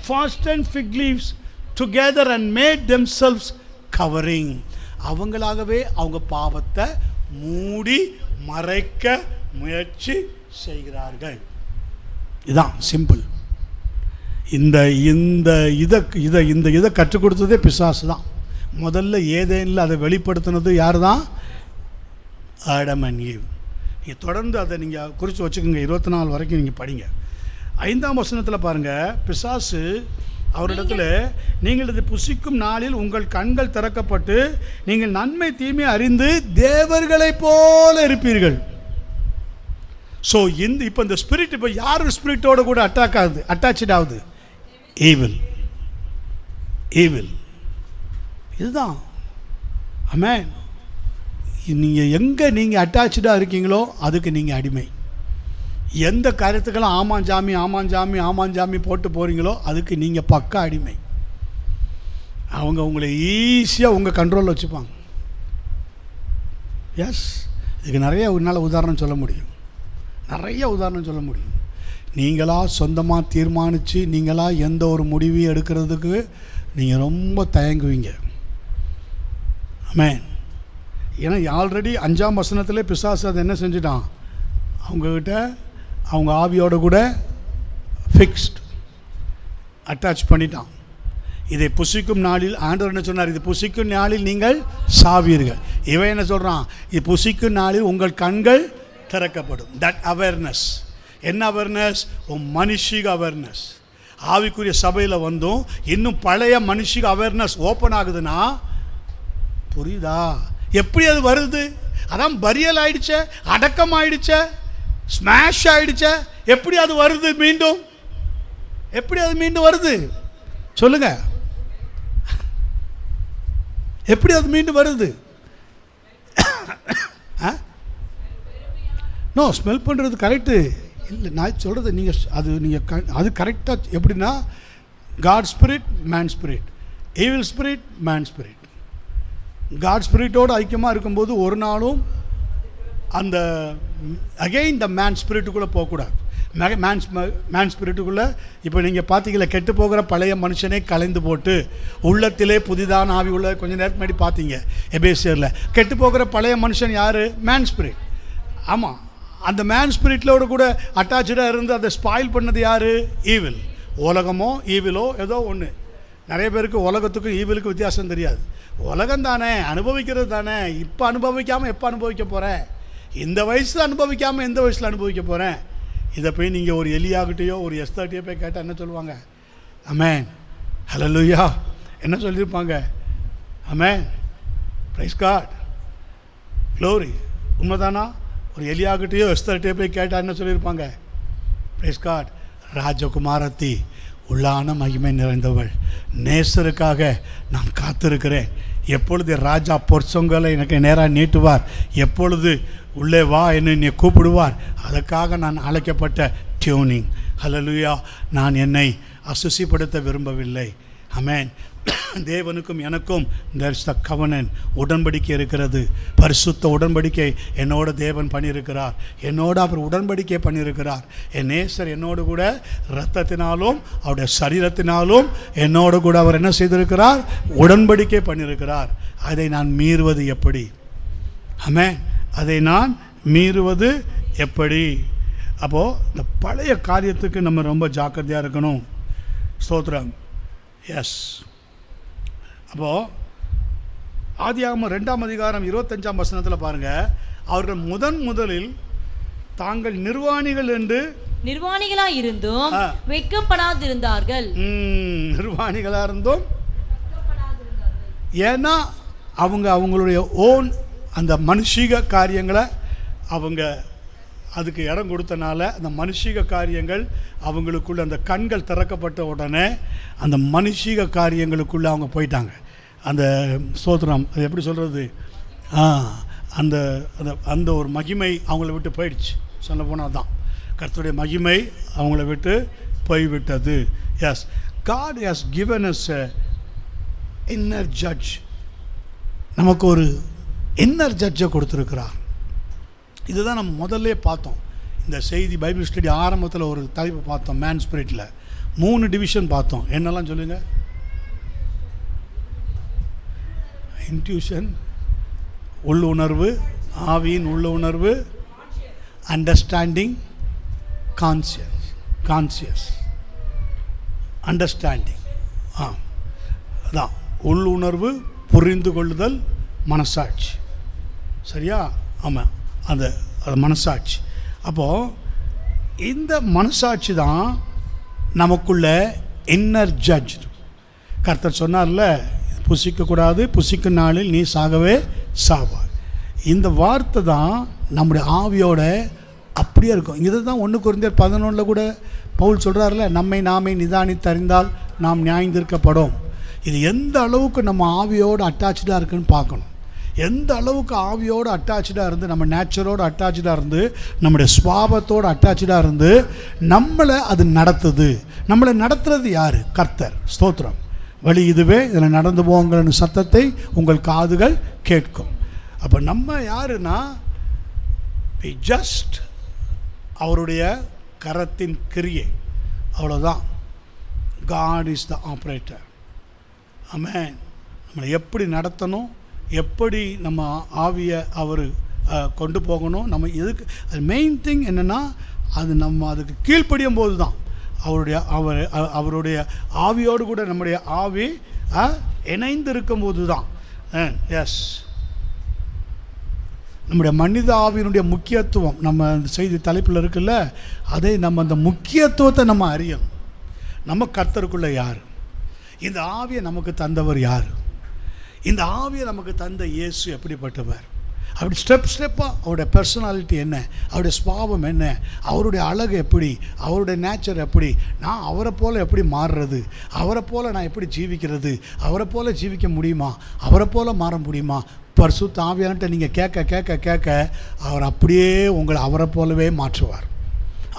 fastened fig leaves together and made themselves covering. அவங்களாகவே அவங்க பாவத்தை மூடி மறைக்க முயற்சி செய்கிறார்கள். இதுதான் சிம்பிள். இதை கற்றுக் கொடுத்ததே பிசாசு தான். முதல்ல ஏதேனில் அதை வெளிப்படுத்தினது யார் தான்? Adam and eve. நீங்கள் தொடர்ந்து அதை நீங்கள் குறித்து வச்சுக்கோங்க. 24 வரைக்கும் நீங்கள் படிங்க. 5ஆம் வசனத்தில் பாருங்கள், பிசாசு அவரிடத்தில், நீங்கள் இதை புசிக்கும் நாளில் உங்கள் கண்கள் திறக்கப்பட்டு நீங்கள் நன்மை தீமை அறிந்து தேவர்களைப் போல இருப்பீர்கள். ஸோ இப்போ இந்த ஸ்பிரிட் இப்போ யார் ஸ்பிரிட்டோட கூட அட்டாச் ஆகுது? ஈவில். இதுதான். ஆமென். நீங்கள் எங்கே நீங்கள் அட்டாச்சாக இருக்கீங்களோ அதுக்கு நீங்கள் அடிமை. எந்த காரியத்துக்கெல்லாம் ஆமாஞ்சாமி போட்டு போகிறீங்களோ அதுக்கு நீங்கள் பக்கா அடிமை. அவங்க உங்களை ஈஸியாக உங்கள் கண்ட்ரோலில் வச்சுப்பாங்க. எஸ், இதுக்கு நிறைய உதாரணம் சொல்ல முடியும். நீங்களாக சொந்தமாக தீர்மானித்து நீங்களாக எந்த ஒரு முடிவையும் எடுக்கிறதுக்கு நீங்கள் ரொம்ப தயங்குவீங்க. ஆமென். ஏன்னா ஆல்ரெடி 5ஆம் வசனத்திலே பிசாசு அதை என்ன செஞ்சுட்டான்? அவங்கக்கிட்ட அவங்க ஆவியோட கூட ஃபிக்ஸ்ட் அட்டாச் பண்ணிட்டான். இதை புசிக்கும் நாளில் ஆண்டவர் என்ன சொன்னார்? இது புசிக்கும் நாளில் நீங்கள் சாவீர்கள். இவன் என்ன சொல்கிறான்? இது புசிக்கும் நாளில் உங்கள் கண்கள் திறக்கப்படும். That awareness. என்ன அவேர்னஸ்? மனுஷிக அவேர்னஸ். ஆவிக்குரிய சபையில் வந்தும் இன்னும் பழைய மனுஷிக அவேர்னஸ் ஓப்பன் ஆகுதுன்னா, புரியுதா? எப்படி அது வருது? அதான் பரியல் ஆயிடுச்ச, அடக்கம் ஆயிடுச்ச, ஸ்மாஷ் ஆயிடுச்ச. எப்படி அது வருது மீண்டும்? வருது சொல்லுங்க. எப்படி அது மீண்டும் வருது? நோ, ஸ்மெல் பண்ணுறது கரெக்டு இல்லை. நான் சொல்கிறது நீங்கள் அது கரெக்டாக எப்படின்னா, God spirit, man spirit. Evil spirit, man spirit. God ஸ்பிரிட்டோடு ஐக்கியமாக இருக்கும்போது ஒரு நாளும் அந்த அகெயின் த மேன் ஸ்பிரிட்டுக்குள்ளே போகக்கூடாது. மேன் ஸ்பிரிட்டுக்குள்ளே இப்போ நீங்கள் பார்த்தீங்களா, கெட்டு போகிற பழைய மனுஷனே கலைந்து போட்டு உள்ளத்திலே புதிதான ஆவி உள்ள, கொஞ்சம் நேரத்துக்கு முன்னாடி பார்த்தீங்க எபேசியரில். கெட்டு போகிற பழைய மனுஷன் யார்? Man spirit. ஆமாம், அந்த மேன் ஸ்பிரிட்லோடு கூட அட்டாச்சாக இருந்து அதை ஸ்பாயில் பண்ணது யார்? ஈவில். உலகமோ ஈவிலோ ஏதோ ஒன்று. நிறைய பேருக்கு உலகத்துக்கும் ஈவிலுக்கும் வித்தியாசம் தெரியாது. உலகம் தானே, அனுபவிக்கிறது தானே. இப்போ அனுபவிக்காமல் எப்போ அனுபவிக்க போகிறேன்? இந்த வயசில் அனுபவிக்காமல் எந்த வயசில் அனுபவிக்க போகிறேன்? இதை போய் நீங்கள் ஒரு எலியாகிட்டையோ ஒரு எஸ்தாட்டையோ போய் கேட்டால் என்ன சொல்லுவாங்க? ஆமென், ஹல்லேலூயா, என்ன சொல்லியிருப்பாங்க? ஆமென், பிரைஸ் காட், க்ளோரி. உண்மைதானா? ஒரு எலியாகிட்டையோ எஸ்தாட்டையோ போய் கேட்டால் என்ன சொல்லியிருப்பாங்க? பிரைஸ் காட், ராஜகுமாரத்தி, உள்ளான மகிமை நிறைந்தவள், நேசருக்காக நான் காத்திருக்கிறேன். எப்பொழுது ராஜா பொற்சொங்கலை எனக்கு நேராக நீட்டுவார், எப்பொழுது உள்ளே வா என்னை கூப்பிடுவார், அதற்காக நான் அழைக்கப்பட்ட டியூனிங். ஹல்லேலூயா. நான் என்னை அசுசிப்படுத்த விரும்பவில்லை. ஆமென். தேவனுக்கும் எனக்கும் there is the covenant, உடன்படிக்கை இருக்கிறது. பரிசுத்த உடன்படிக்கை என்னோட தேவன் பண்ணியிருக்கிறார். என்னோட அவர் உடன்படிக்கை பண்ணியிருக்கிறார். என் நேசர் என்னோடு கூட இரத்தத்தினாலும் அவருடைய சரீரத்தினாலும் என்னோடு கூட அவர் என்ன செய்திருக்கிறார்? உடன்படிக்கை பண்ணியிருக்கிறார். அதை நான் மீறுவது எப்படி? ஆமென். அதை நான் மீறுவது எப்படி? அப்போது இந்த பழைய காரியத்துக்கு நம்ம ரொம்ப ஜாக்கிரதையாக இருக்கணும். ஸ்தோத்திரம். எஸ். அப்போது ஆதியாகமம் 2ஆம் அதிகாரம் 25ஆம் வசனத்தில் பாருங்கள், அவர்கள் முதலில் தாங்கள் நிர்வாணிகள் என்று நிர்வாணிகளாக இருந்தும் வெட்கப்படாதிருந்தார்கள். நிர்வாணிகளாக இருந்தும், ஏன்னா அவங்களுடைய ஓன் அந்த மனுஷீக காரியங்களை அவங்க அதுக்கு இடம் கொடுத்தனால அந்த மனுஷீக காரியங்கள் அவங்களுக்குள்ள, அந்த கண்கள் திறக்கப்பட்ட உடனே அந்த மனுஷீக காரியங்களுக்குள்ளே அவங்க போயிட்டாங்க. அந்த ஸ்தோத்திரம், அது எப்படி சொல்கிறது, அந்த அந்த ஒரு மகிமை அவங்கள விட்டு போயிடுச்சு. சொல்ல போனால் தான் கர்த்தருடைய மகிமை அவங்கள விட்டு போய்விட்டது. Yes, God has given us a inner judge. நமக்கு ஒரு இன்னர் ஜட்ஜை கொடுத்துருக்கிறார். இதுதான் நம்ம முதல்ல பார்த்தோம். இந்த செய்தி பைபிள் ஸ்டடி ஆரம்பத்தில் ஒரு தலைப்பு பார்த்தோம். மேன் ஸ்பிரிட்டில் 3 டிவிஷன் பார்த்தோம். என்னெல்லாம் சொல்லுங்கள்? இன்ட்யூஷன், உள்ளுணர்வு, ஆவியின் உள்ளுணர்வு, அண்டர்ஸ்டாண்டிங், கான்சியஸ் அண்டர்ஸ்டாண்டிங். அதான் உள்ளுணர்வு, புரிந்து கொள்ளுதல், மனசாட்சி. சரியா? ஆமாம், அது மனசாட்சி. அப்போது இந்த மனசாட்சி தான் நமக்குள்ள இன்னர் ஜட்ஜ். கர்த்தர் சொன்னார்ல, புசிக்கக்கூடாது, புசிக்கும் நாளில் நீ சாகவே சாவாய். இந்த வார்த்தை தான் நம்முடைய ஆவியோட அப்படியே இருக்கும். இதை தான் 1 கொரிந்தியர் 11 கூட பவுல் சொல்கிறார்ல, நம்மை நாமே நிதானித்து அறிந்தால் நாம் நியாயந்திருக்கப்படும். இது எந்த அளவுக்கு நம்ம ஆவியோடு அட்டாச்சாக இருக்குன்னு பார்க்கணும். எந்த அளவுக்கு ஆவியோடு அட்டாச்சாக இருந்து, நம்ம நேச்சரோடு அட்டாச்சாக இருந்து, நம்முடைய சுவாபத்தோடு அட்டாச்சாக இருந்து நம்மளை அது நடத்துது. நம்மளை நடத்துறது யார்? கர்த்தர். ஸ்தோத்திரம். வழி இதுவே, இதில் நடந்து போங்கிற சத்தத்தை உங்கள் காதுகள் கேட்கும். அப்போ நம்ம யாருன்னா, வி ஜஸ்ட் அவருடைய கரத்தின் கிரியை, அவ்வளோதான். God is the operator. ஆமென். நம்மளை எப்படி நடத்தணும், எப்படி நம்ம ஆவியை அவர் கொண்டு போகணும், நம்ம எதுக்கு, அது மெயின் திங் என்னென்னா, அது நம்ம அதுக்கு கீழ்ப்படியும் போது தான் அவருடைய ஆவியோடு கூட நம்முடைய ஆவி இணைந்து இருக்கும்போது தான். எஸ், நம்முடைய மனித ஆவியினுடைய முக்கியத்துவம் நம்ம செய்தி தலைப்பில் இருக்குல்ல, அதை நம்ம அந்த முக்கியத்துவத்தை நம்ம அறியணும். நம்ம கர்த்தருக்குள்ளே யார்? இந்த ஆவியை நமக்கு தந்தவர் யார்? இந்த ஆவியை நமக்கு தந்த இயேசு எப்படிப்பட்டவர்? அப்படி ஸ்டெப்பாக அவருடைய பர்சனாலிட்டி என்ன, அவருடைய சுபாவம் என்ன, அவருடைய அழகு எப்படி, அவருடைய நேச்சர் எப்படி, நான் அவரை போல் எப்படி மாறுறது, அவரை போல் நான் எப்படி ஜீவிக்கிறது, அவரை போல் ஜீவிக்க முடியுமா, அவரை போல் மாற முடியுமா? பரிசுத்த ஆவியான்ட்ட நீங்கள் கேட்க கேட்க கேட்க அவர் அப்படியே உங்களை அவரை போலவே மாற்றுவார்.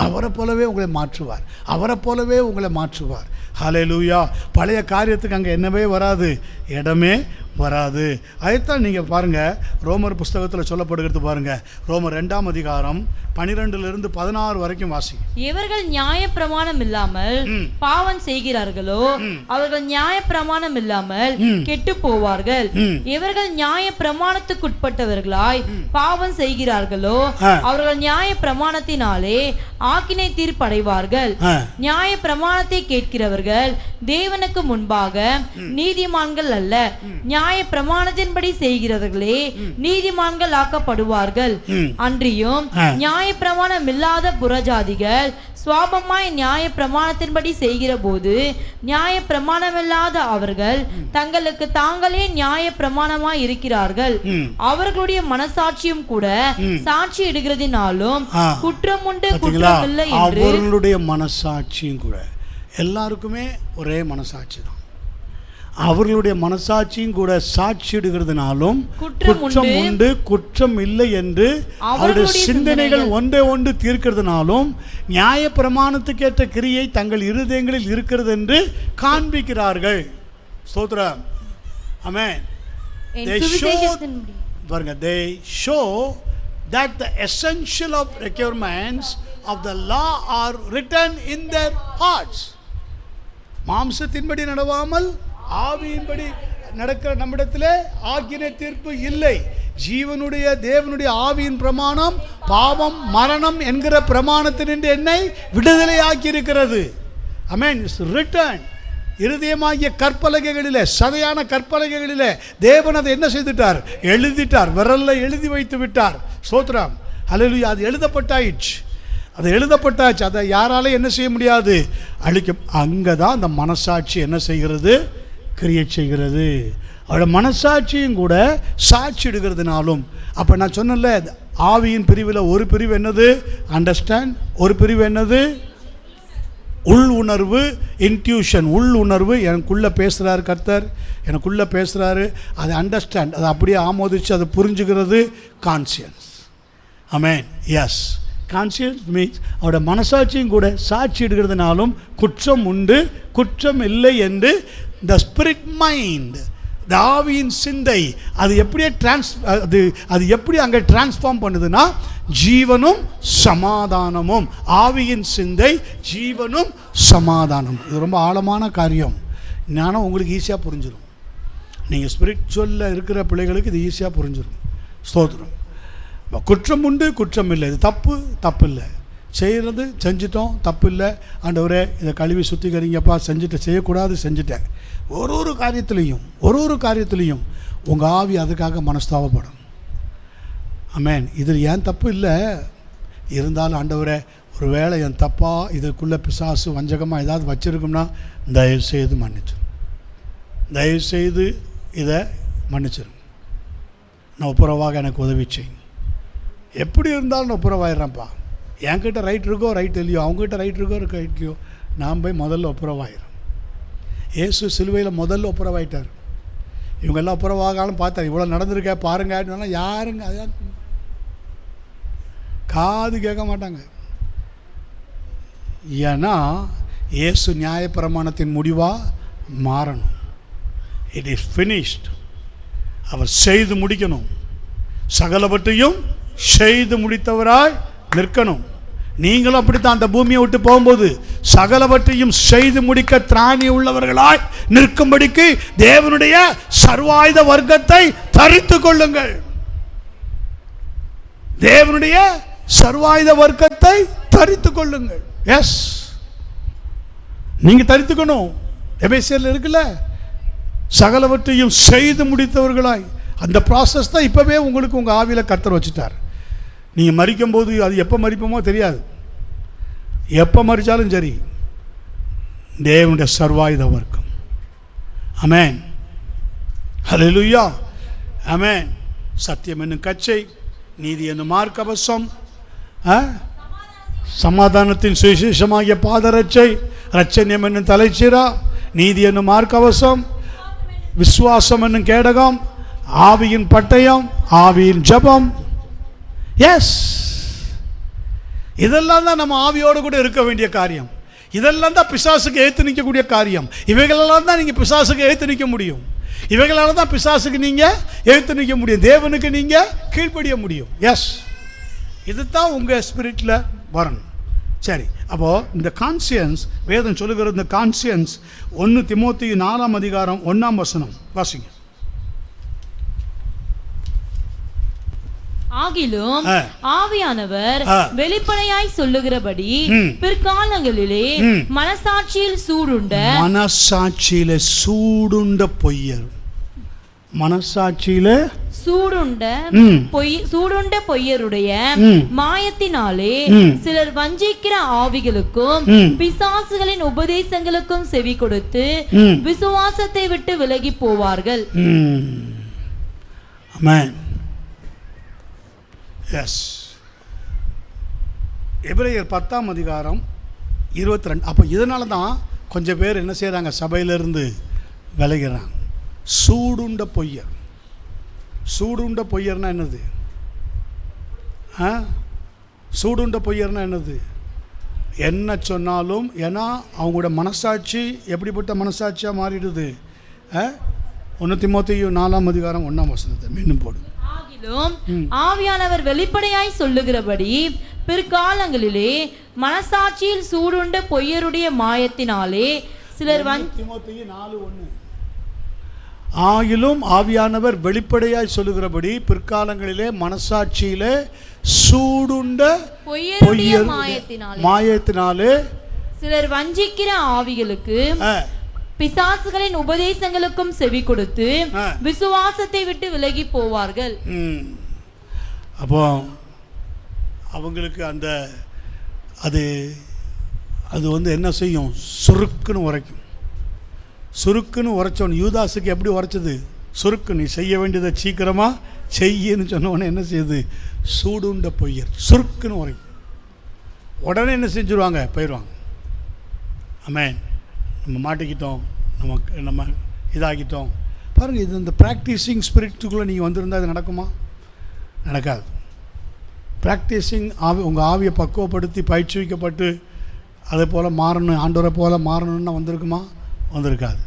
அவரை போலவே உங்களை மாற்றுவார், அவரை போலவே உங்களை மாற்றுவார். ஹல்லேலூயா. பழைய காரியத்துக்கு அங்கே என்னவே வராது, இடமே வராது. அதைத்தான் நீங்கள் பாருங்கள், ரோமர் புஸ்தகத்தில் சொல்லப்படுகிறது பாருங்கள். ரோமர் 2ஆம் அதிகாரம் 12-16 வரைக்கும் வாசி. எவர்கள் நியாயப்பிரமாணம் இல்லாமல் பாவம் செய்கிறார்களோ அவர்கள் நியாயப்பிரமாணம் இல்லாமல் கெட்டு போவார்கள். எவர்கள் நியாயப்பிரமாணத்துக்குட்பட்டவர்களாய் பாவம் செய்கிறார்களோ அவர்கள் நியாயப்பிரமாணத்தினாலே ஆக்கினை தீர்ப்படைவார்கள். நியாயப்பிரமாணத்தை கேட்கிறவர்கள் தேவனுக்கு முன்பாக நீதிமான்கள் அல்ல, நியாய பிரமாணத்தின்படி செய்கிறவர்களே நீதிமான்கள் ஆக்கப்படுவார்கள். அன்றியும் நியாய பிரமாணம் இல்லாத புறஜாதிகள் சுவாபமாய் நியாய பிரமாணத்தின்படி செய்கிற போது நியாய பிரமாணமில்லாத அவர்கள் தங்களுக்கு தாங்களே நியாய பிரமாணமாய் இருக்கிறார்கள். அவர்களுடைய மனசாட்சியும் கூட சாட்சி இடுகிறதினாலும் குற்றம் உண்டு குற்றம் இல்லை என்று. அவர்களுடைய மனசாட்சியும் கூட, எல்லாருக்குமே ஒரே மனசாட்சி தான். அவர்களுடைய மனசாட்சியும் கூட சாட்சியிடுகிறதுனாலும் குற்றம் உண்டு குற்றம் இல்லை என்று அவருடைய சிந்தனைகள் ஒன்றை ஒன்று தீர்க்கிறதுனாலும் நியாய பிரமாணத்துக்கேற்ற கிரியை தங்கள் இருதயங்களில் இருக்கிறது என்று காண்பிக்கிறார்கள். ஸ்தோத்திரம். ஆமென். பாருங்க, they show that the essential of requirements of the law are written in their hearts. மாம்சத்தின்படி நடவாமல் ஆவியின்படி நடக்கிற நம்மிடத்திலே ஆக்கினை தீர்ப்பு இல்லை. ஜீவனுடைய தேவனுடைய ஆவியின் பிரமாணம் பாவம் மரணம் என்கிற பிரமாணத்தினின்று என்னை விடுதலை ஆக்கி இருக்கிறது. ஆமென். It's written. இருதயமாகிய கற்பலகைகளிலே, சதையான கற்பலகைகளிலே தேவன் அதை என்ன செய்துட்டார்? எழுதிட்டார். விரல்ல எழுதி வைத்து விட்டார். ஸ்தோத்திரம். ஹல்லேலூயா. அது எழுதப்பட்டாயிற்று, அது எழுதப்பட்டாச்சு. அதை யாராலும் என்ன செய்ய முடியாது? அழிக்க. அங்கே தான் அந்த மனசாட்சி என்ன செய்கிறது? கிரியேட் செய்கிறது. அவரோட மனசாட்சியும் கூட சாட்சி இடுகிறதுனாலும். அப்போ நான் சொன்னல, ஆவியின் பிரிவில் ஒரு பிரிவு என்னது? அண்டர்ஸ்டாண்ட். ஒரு பிரிவு என்னது? உள் உணர்வு, இன்ட்யூஷன். உள் உணர்வு, எனக்குள்ளே பேசுகிறாரு கர்த்தர், எனக்குள்ளே பேசுகிறாரு, அதை அண்டர்ஸ்டாண்ட், அதை அப்படியே ஆமோதிச்சு அதை புரிஞ்சுக்கிறது கான்சியன்ஸ். ஆமென். எஸ், கான்சியன்ஸ் மீன்ஸ் அவரோட மனசாட்சியும் கூட சாட்சி இடுகிறதுனாலும் குற்றம் உண்டு குற்றம் இல்லை என்று த ஸ்பிரிட் மைண்ட், த ஆவியின் சிந்தை அது எப்படியே அது எப்படி அங்கே டிரான்ஸ்ஃபார்ம் பண்ணுதுன்னா ஜீவனும் சமாதானமும். ஆவியின் சிந்தை ஜீவனும் சமாதானம். இது ரொம்ப ஆழமான காரியம். ஞானம் உங்களுக்கு ஈஸியாக புரிஞ்சிடும். நீங்கள் ஸ்பிரிச்சுவலில் இருக்கிற பிள்ளைகளுக்கு இது ஈஸியாக புரிஞ்சிடும். ஸ்தோத்திரம். குற்றம் உண்டு குற்றம் இல்லை. இது தப்பு தப்பு இல்லை, செய்கிறது செஞ்சிட்டோம் தப்பு இல்லை. ஆண்டவரே இதை கழுவி சுத்திகரிங்கப்பா, செஞ்சுட்டேன், செய்யக்கூடாது செஞ்சுட்டேன். ஒரு காரியத்திலையும் உங்கள் ஆவி அதுக்காக மனஸ்தாபப்படும். ஆமென். இதில் ஏன் தப்பு இல்லை, இருந்தாலும் ஆண்டவரே ஒரு வேளை என் தப்பாக இதுக்குள்ளே பிசாசு வஞ்சகமாக ஏதாவது வச்சுருக்கும்னா தயவுசெய்து மன்னிச்சிடும், தயவுசெய்து இதை மன்னிச்சிடும். நான் ஒப்புரவாக எனக்கு உதவி செய்யும். எப்படி இருந்தாலும் நான் ஒப்புரவாயிடுறேன்ப்பா. என்கிட்ட ரைட் இருக்கோ ரைட் இல்லையோ, அவங்ககிட்ட ரைட் இருக்கோ ரைட் இல்லையோ, நான் போய் முதல்ல ஒப்புரவாயிடுறேன். இயேசு சிலுவையில் முதல்ல ஒப்புரவாயிட்டார். இவங்கெல்லாம் ஒப்புரவாகாலும் பார்த்தார். இவ்வளோ நடந்திருக்க பாருங்க, யாருங்க அதான் காது கேட்க மாட்டாங்க. ஏன்னா இயேசு நியாயப்பிரமாணத்தின் முடிவாக மாறணும். It is finished. அவர் செய்து முடிக்கணும். சகலவற்றையும் செய்து முடித்தவராய் நிற்கணும். நீங்களும் அப்படித்தான். அந்த பூமியை விட்டு போகும்போது சகலவற்றையும் செய்து முடிக்க திராணி உள்ளவர்களாய் நிற்கும்படிக்கு தேவனுடைய சர்வாயுத வர்க்கத்தை தரித்து கொள்ளுங்கள். தேவனுடைய சர்வாயுத வர்க்கத்தை தரித்து கொள்ளுங்கள். எஸ், நீங்க தரித்துக்கணும். எபேசியர்ல இருக்குல்ல, சகலவற்றையும் செய்து முடித்தவர்களாய். அந்த ப்ராசஸ் தான் இப்பவே உங்களுக்கு உங்க ஆவியில கர்த்தர் வச்சுட்டார். நீங்கள் மரிக்கும் போது அது எப்போ மரிப்போமோ தெரியாது. எப்போ மரித்தாலும் சரி, தேவனுடைய சர்வாயுத வர்க்கம். ஆமென். ஹல்லேலூயா. ஆமென். சத்தியம் என்னும் கச்சை, நீதி என்னும் மார்க்கவசம், சமாதானத்தின் சுவிசேஷமாகிய பாதரட்சை, இரட்சண்யம் என்னும் தலைச்சீரா, நீதி என்னும் மார்க்கவசம், விசுவாசம் என்னும் கேடகம், ஆவியின் பட்டயம், ஆவியின் ஜபம். எஸ், இதெல்லாம் தான் நம்ம ஆவியோடு கூட இருக்க வேண்டிய காரியம். இதெல்லாம் தான் பிசாசுக்கு எதிர்த்து நிற்கக்கூடிய காரியம். இவைகளெல்லாம் தான் நீங்கள் பிசாசுக்கு எதிர்த்து நிற்க முடியும். இவைகளால் தான் பிசாசுக்கு நீங்கள் எதிர்த்து நிற்க முடியும். தேவனுக்கு நீங்கள் கீழ்ப்படிய முடியும். எஸ், இது தான் உங்கள் ஸ்பிரிட்டில் வரணும். சரி, அப்போது இந்த கான்சியன்ஸ், வேதம் சொல்லுகிற இந்த கான்சியன்ஸ் 1 தீமோத்தேயு 4ஆம் அதிகாரம் 1ஆம் வசனம் வாசிங்க. ஆகிலும் ஆவியானவர் வெளிப்படையாய் சொல்லுகிறபடி பிற்காலங்களிலே மனசாட்சியில் சூடுண்ட பொய்யர், மனசாட்சியில சூடுண்ட பொய்யருடைய மாயத்தினாலே சிலர் வஞ்சிக்கிற ஆவிகளுக்கும் பிசாசுகளின் உபதேசங்களுக்கும் செவி கொடுத்து விசுவாசத்தை விட்டு விலகி போவார்கள். ஆமென். எஸ், எபிரேயர் 10ஆம் அதிகாரம் 22. அப்போ இதனால தான் கொஞ்சம் பேர் என்ன செய்கிறாங்க, சபையிலிருந்து விலகிறாங்க. சூடுண்ட பொய்யர். சூடுண்ட பொய்யர்னா என்னது? சூடுண்ட பொய்யர்னா என்னது? என்ன சொன்னாலும், ஏன்னா அவங்களோட மனசாட்சி எப்படிப்பட்ட மனசாட்சியாக மாறிடுது. 1 தீமோத்தேயு 4ஆம் அதிகாரம் 1ஆம் வசனத்தை மீண்டும் போடு. ஆவியானவர் வெளிப்படையாய் சொல்லுகிறபடி பிற்காலங்களிலே மனசாட்சியில் சூடுண்ட பொய்யருடைய மாயத்தினாலே சிலர் தீமோத்தேயு 4:1. ஆகிலும் ஆவியானவர் வெளிப்படையாய் சொல்லுகிறபடி பிற்காலங்களிலே மனசாட்சியிலே சூடுண்ட பொய்யருடைய மாயத்தினாலே சிலர் வஞ்சிக்கிற ஆவிகளுக்கு பிசாசுகளின் உபதேசங்களுக்கும் செவி கொடுத்து விசுவாசத்தை விட்டு விலகி போவார்கள். அப்போ அவங்களுக்கு அந்த அது வந்து என்ன செய்யும்? சுருக்குன்னு உரைக்கும். சுருக்குன்னு உரைச்சோன்னு யூதாஸுக்கு எப்படி உரைச்சது? சுருக்கு, நீ செய்ய வேண்டியதை சீக்கிரமாக செய்யன்னு சொன்னவொடனே என்ன செய்யுது? சூடுண்ட பொய்யர் சுருக்குன்னு உரைக்கும். உடனே என்ன செஞ்சுருவாங்க? போயிடுவாங்க. ஆமென். நம்ம மாட்டிக்கிட்டோம், நம்ம இதாகிட்டோம். பாருங்கள், இது இந்த ப்ராக்டிஸிங் ஸ்பிரிட்டுக்குள்ளே நீங்கள் வந்திருந்தால் இது நடக்குமா? நடக்காது. ப்ராக்டிஸிங் உங்கள் ஆவியை பக்குவப்படுத்தி பயிற்சிக்கப்பட்டு அதே போல் மாறணும், ஆண்டவரை போல் மாறணும்னா வந்திருக்குமா? வந்திருக்காது.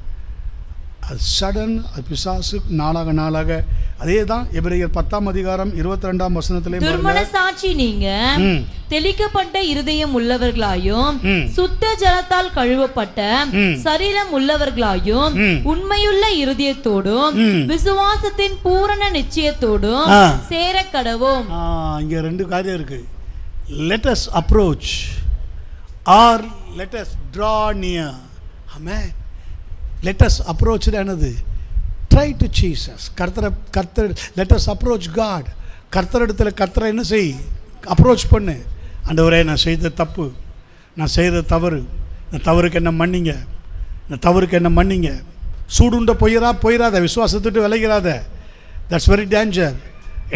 அது சடன், அது பிசாசு நாளாக நாளாக. அதே தான் எபிரேயர் 10ஆம் அதிகாரம் 22ஆம் வசனத்திலே, துர்மனசாட்சி நீங்க தெளிக்கப்பட்ட இருதயம் உள்ளவர்களாயும் சுத்த ஜலத்தால் கழுவப்பட்ட சரீரம் உள்ளவர்களாயும் உண்மையுள்ள இருதயத்தோடும் விசுவாசத்தின் பூரண நிச்சயத்தோடும் சேர கடவோம். இங்க 2 காரியம் இருக்கு. Let us approach or let us draw near. Amen. Let us approach என்னது? Try to Jesus. கர்த்தர் let us approach God. கர்த்தரிடத்தில் கர்த்தரை என்ன செய்? அப்ரோச் பண்ணு. ஆண்டவரே, நான் செய்த தப்பு, நான் செய்த தவறு, இந்த தவறுக்கு என்ன மன்னிங்க, இந்த தவறுக்கு என்ன மன்னிங்க. சூடுண்ட போயிடாத, விசுவாசத்துட்டு விலகிறாத. That's very danger.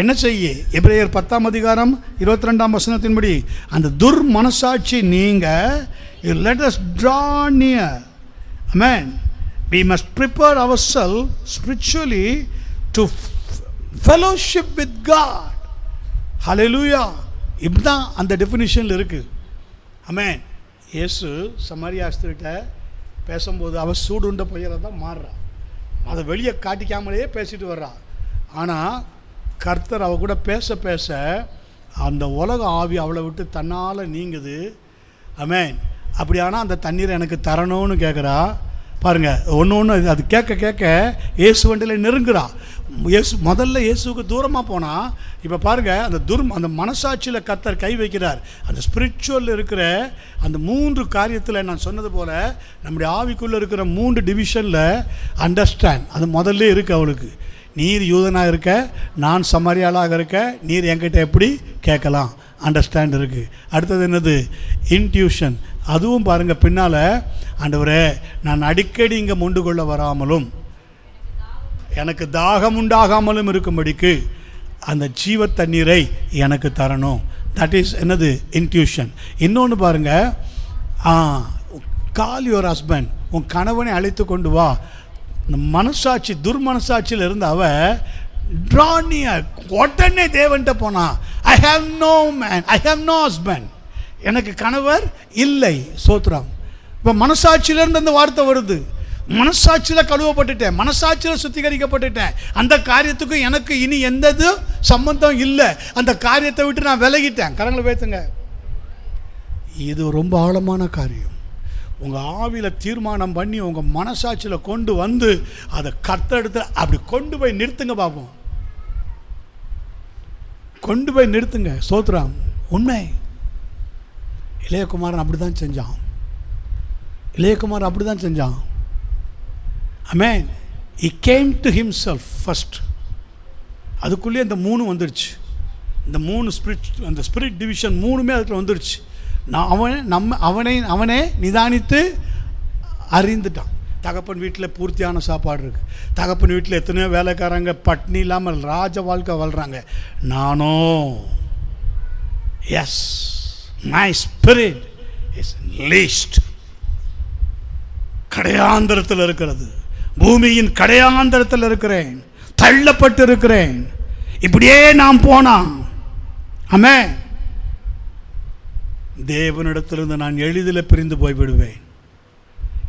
என்ன செய்ய? எபிரேயர் 10ஆம் அதிகாரம் 22ஆம் வசனத்தின்படி அந்த துர் மனசாட்சி நீங்க, let us draw near. Amen. We must prepare ourselves spiritually to fellowship with God. Hallelujah. இப்பதான் அந்த டெஃபினிஷனில் இருக்குது. ஆமென். இயேசு சமாரியா ஸ்திரீட்ட பேசும்போது அவள் சூடுண்ட பொய்யரை தான் மாறுறா. அதை வெளியே காட்டிக்காமலேயே பேசிட்டு வர்றா. ஆனால் கர்த்தர் அவ கூட பேச பேச அந்த உலக ஆவி அவளை விட்டு தன்னால் நீங்குது. ஆமென். அப்படியானால் அந்த தண்ணீரை எனக்கு தரணும்னு கேட்குறா. பாருங்கள், ஒன்று அது கேட்க கேட்க இயேசு வண்டியில் நெருங்குறா. முதல்ல இயேசுக்கு தூரமாக போனால், இப்போ பாருங்கள், அந்த மனசாட்சியில் கர்த்தர் கை வைக்கிறார். அந்த ஸ்பிரிச்சுவல் இருக்கிற அந்த 3 காரியத்தில் நான் சொன்னது போல் நம்முடைய ஆவிக்குள்ளே இருக்கிற 3 டிவிஷனில் அண்டர்ஸ்டாண்ட் அது முதல்ல இருக்குது அவளுக்கு. நீர் யூதனாக இருக்க, நான் சமாரியாளாக இருக்க, நீர் என்கிட்ட எப்படி கேட்கலாம், அண்டர்ஸ்டாண்ட் இருக்குது. அடுத்தது என்னது? இன்ட்யூஷன். அதுவும் பாருங்கள் பின்னால், ஆண்டவரே, நான் அடிக்கடி இங்கே மொண்டு கொள்ள வராமலும் எனக்கு தாகம் உண்டாகாமலும் இருக்கும்படிக்கு அந்த ஜீவ தண்ணீரை எனக்கு தரணும். தட் இஸ் என்னது? இன்ட்யூஷன். இன்னொன்று பாருங்கள், கால் யுவர் ஹஸ்பண்ட், உன் கணவனை அழைத்து கொண்டு வா. இந்த மனசாட்சி, துர்மனசாட்சியில் இருந்த அவ ட்ரானியர் உடனே தேவன்கிட்ட போனா. I have no man, I have no husband, எனக்கு கணவர் இல்லை. சோத்ரம். இப்போ மனசாட்சியிலேருந்து அந்த வார்த்தை வருது. மனசாட்சியில் கழுவப்பட்டுட்டேன், மனசாட்சியில் சுத்திகரிக்கப்பட்டுட்டேன், அந்த காரியத்துக்கும் எனக்கு இனி எந்தது சம்பந்தம் இல்லை, அந்த காரியத்தை விட்டு நான் விலகிட்டேன். கரங்களை பேத்துங்க. இது ரொம்ப ஆழமான காரியம். உங்கள் ஆவியில் தீர்மானம் பண்ணி உங்கள் மனசாட்சியில் கொண்டு வந்து அதை கர்த்தரிடத்துல அப்படி கொண்டு போய் நிறுத்துங்க பார்ப்போம். கொண்டு போய் நிறுத்துங்க. சோத்ரம். உண்மை. இளையகுமாரன் அப்படி தான் செஞ்சான். இளையகுமாரன் அப்படி தான் செஞ்சான். ஆமென். he came to himself first. அதுக்குள்ளே இந்த 3 வந்துடுச்சு. இந்த 3 ஸ்பிரிட், அந்த ஸ்பிரிட் டிவிஷன் 3மே அதுக்குள்ள வந்துடுச்சு. அவனே நிதானித்து அறிந்துட்டான். தகப்பன் வீட்டில் பூர்த்தியான சாப்பாடு இருக்குது. தகப்பன் வீட்டில் எத்தனையோ வேலைக்காரங்க பட்னி இல்லாமல் ராஜ வாழ்க்கை வாழ்கிறாங்க. நானோ yes my spirit is least, கடையாந்தரத்தில் இருக்கிறது, பூமியின் கடையாந்தரத்தில் இருக்கிறேன், தள்ளப்பட்டு இருக்கிறேன். இப்படியே நாம் போனான். ஆமென். தேவனிடத்திலிருந்து நான் எளிதில் பிரிந்து போய்விடுவேன்.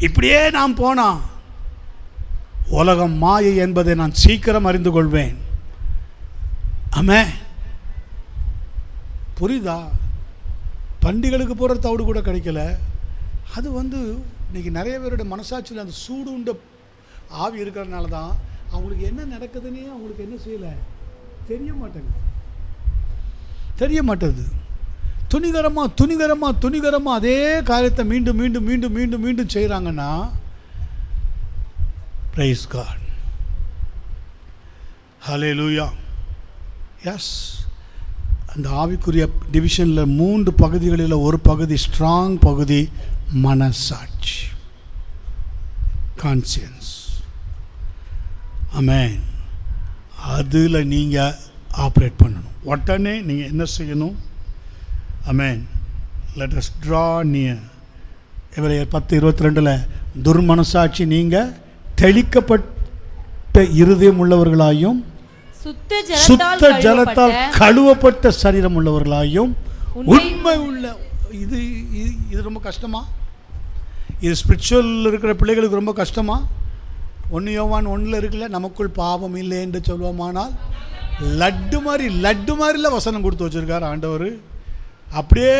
இப்படியே நாம் போனான். உலகம் மாயை என்பதை நான் சீக்கிரம் அறிந்து கொள்வேன். ஆமென். புரியுதா? பண்டிகைகளுக்கு போகிற தவிடு கூட கிடைக்கல. அது இன்னைக்கு நிறைய பேருடைய மனசாட்சியில் அந்த சூடு உண்ட ஆவி இருக்கிறதுனால தான் அவங்களுக்கு என்ன நடக்குதுன்னே அவங்களுக்கு என்ன செய்யலை தெரிய மாட்டேது. துணிகரமாக அதே காரியத்தை மீண்டும் மீண்டும் மீண்டும் மீண்டும் மீண்டும் செய்கிறாங்கன்னா, பிரைஸ் காட், ஹல்லேலூயா. எஸ், அந்த ஆவிக்குரிய டிவிஷனில் 3 பகுதிகளில் ஒரு பகுதி ஸ்ட்ராங் பகுதி மனசாட்சி, கான்சியன்ஸ். ஆமென். அதில் நீங்கள் ஆப்ரேட் பண்ணணும். உடனே நீங்கள் என்ன செய்யணும்? Amen. Let us draw near. எபிரேயர் 10:22 துர்மனசாட்சி நீங்கள் தெளிக்கப்பட்ட இருதயம் உள்ளவர்களாயும் சுத்த ஜலத்தால் கழுவப்பட்ட சரீரம் உள்ளவர்களாயும் உண்மை உள்ள. இது ரொம்ப கஷ்டமா? இது ஸ்பிரிச்சுவல் இருக்கிற பிள்ளைகளுக்கு ரொம்ப கஷ்டமா? 1 யோவான் 1 இருக்குல்ல, நமக்குள் பாவம் இல்லை என்று சொல்வோமானால் லட்டு மாதிரில வசனம் கொடுத்து வச்சிருக்காரு ஆண்டவர். அப்படியே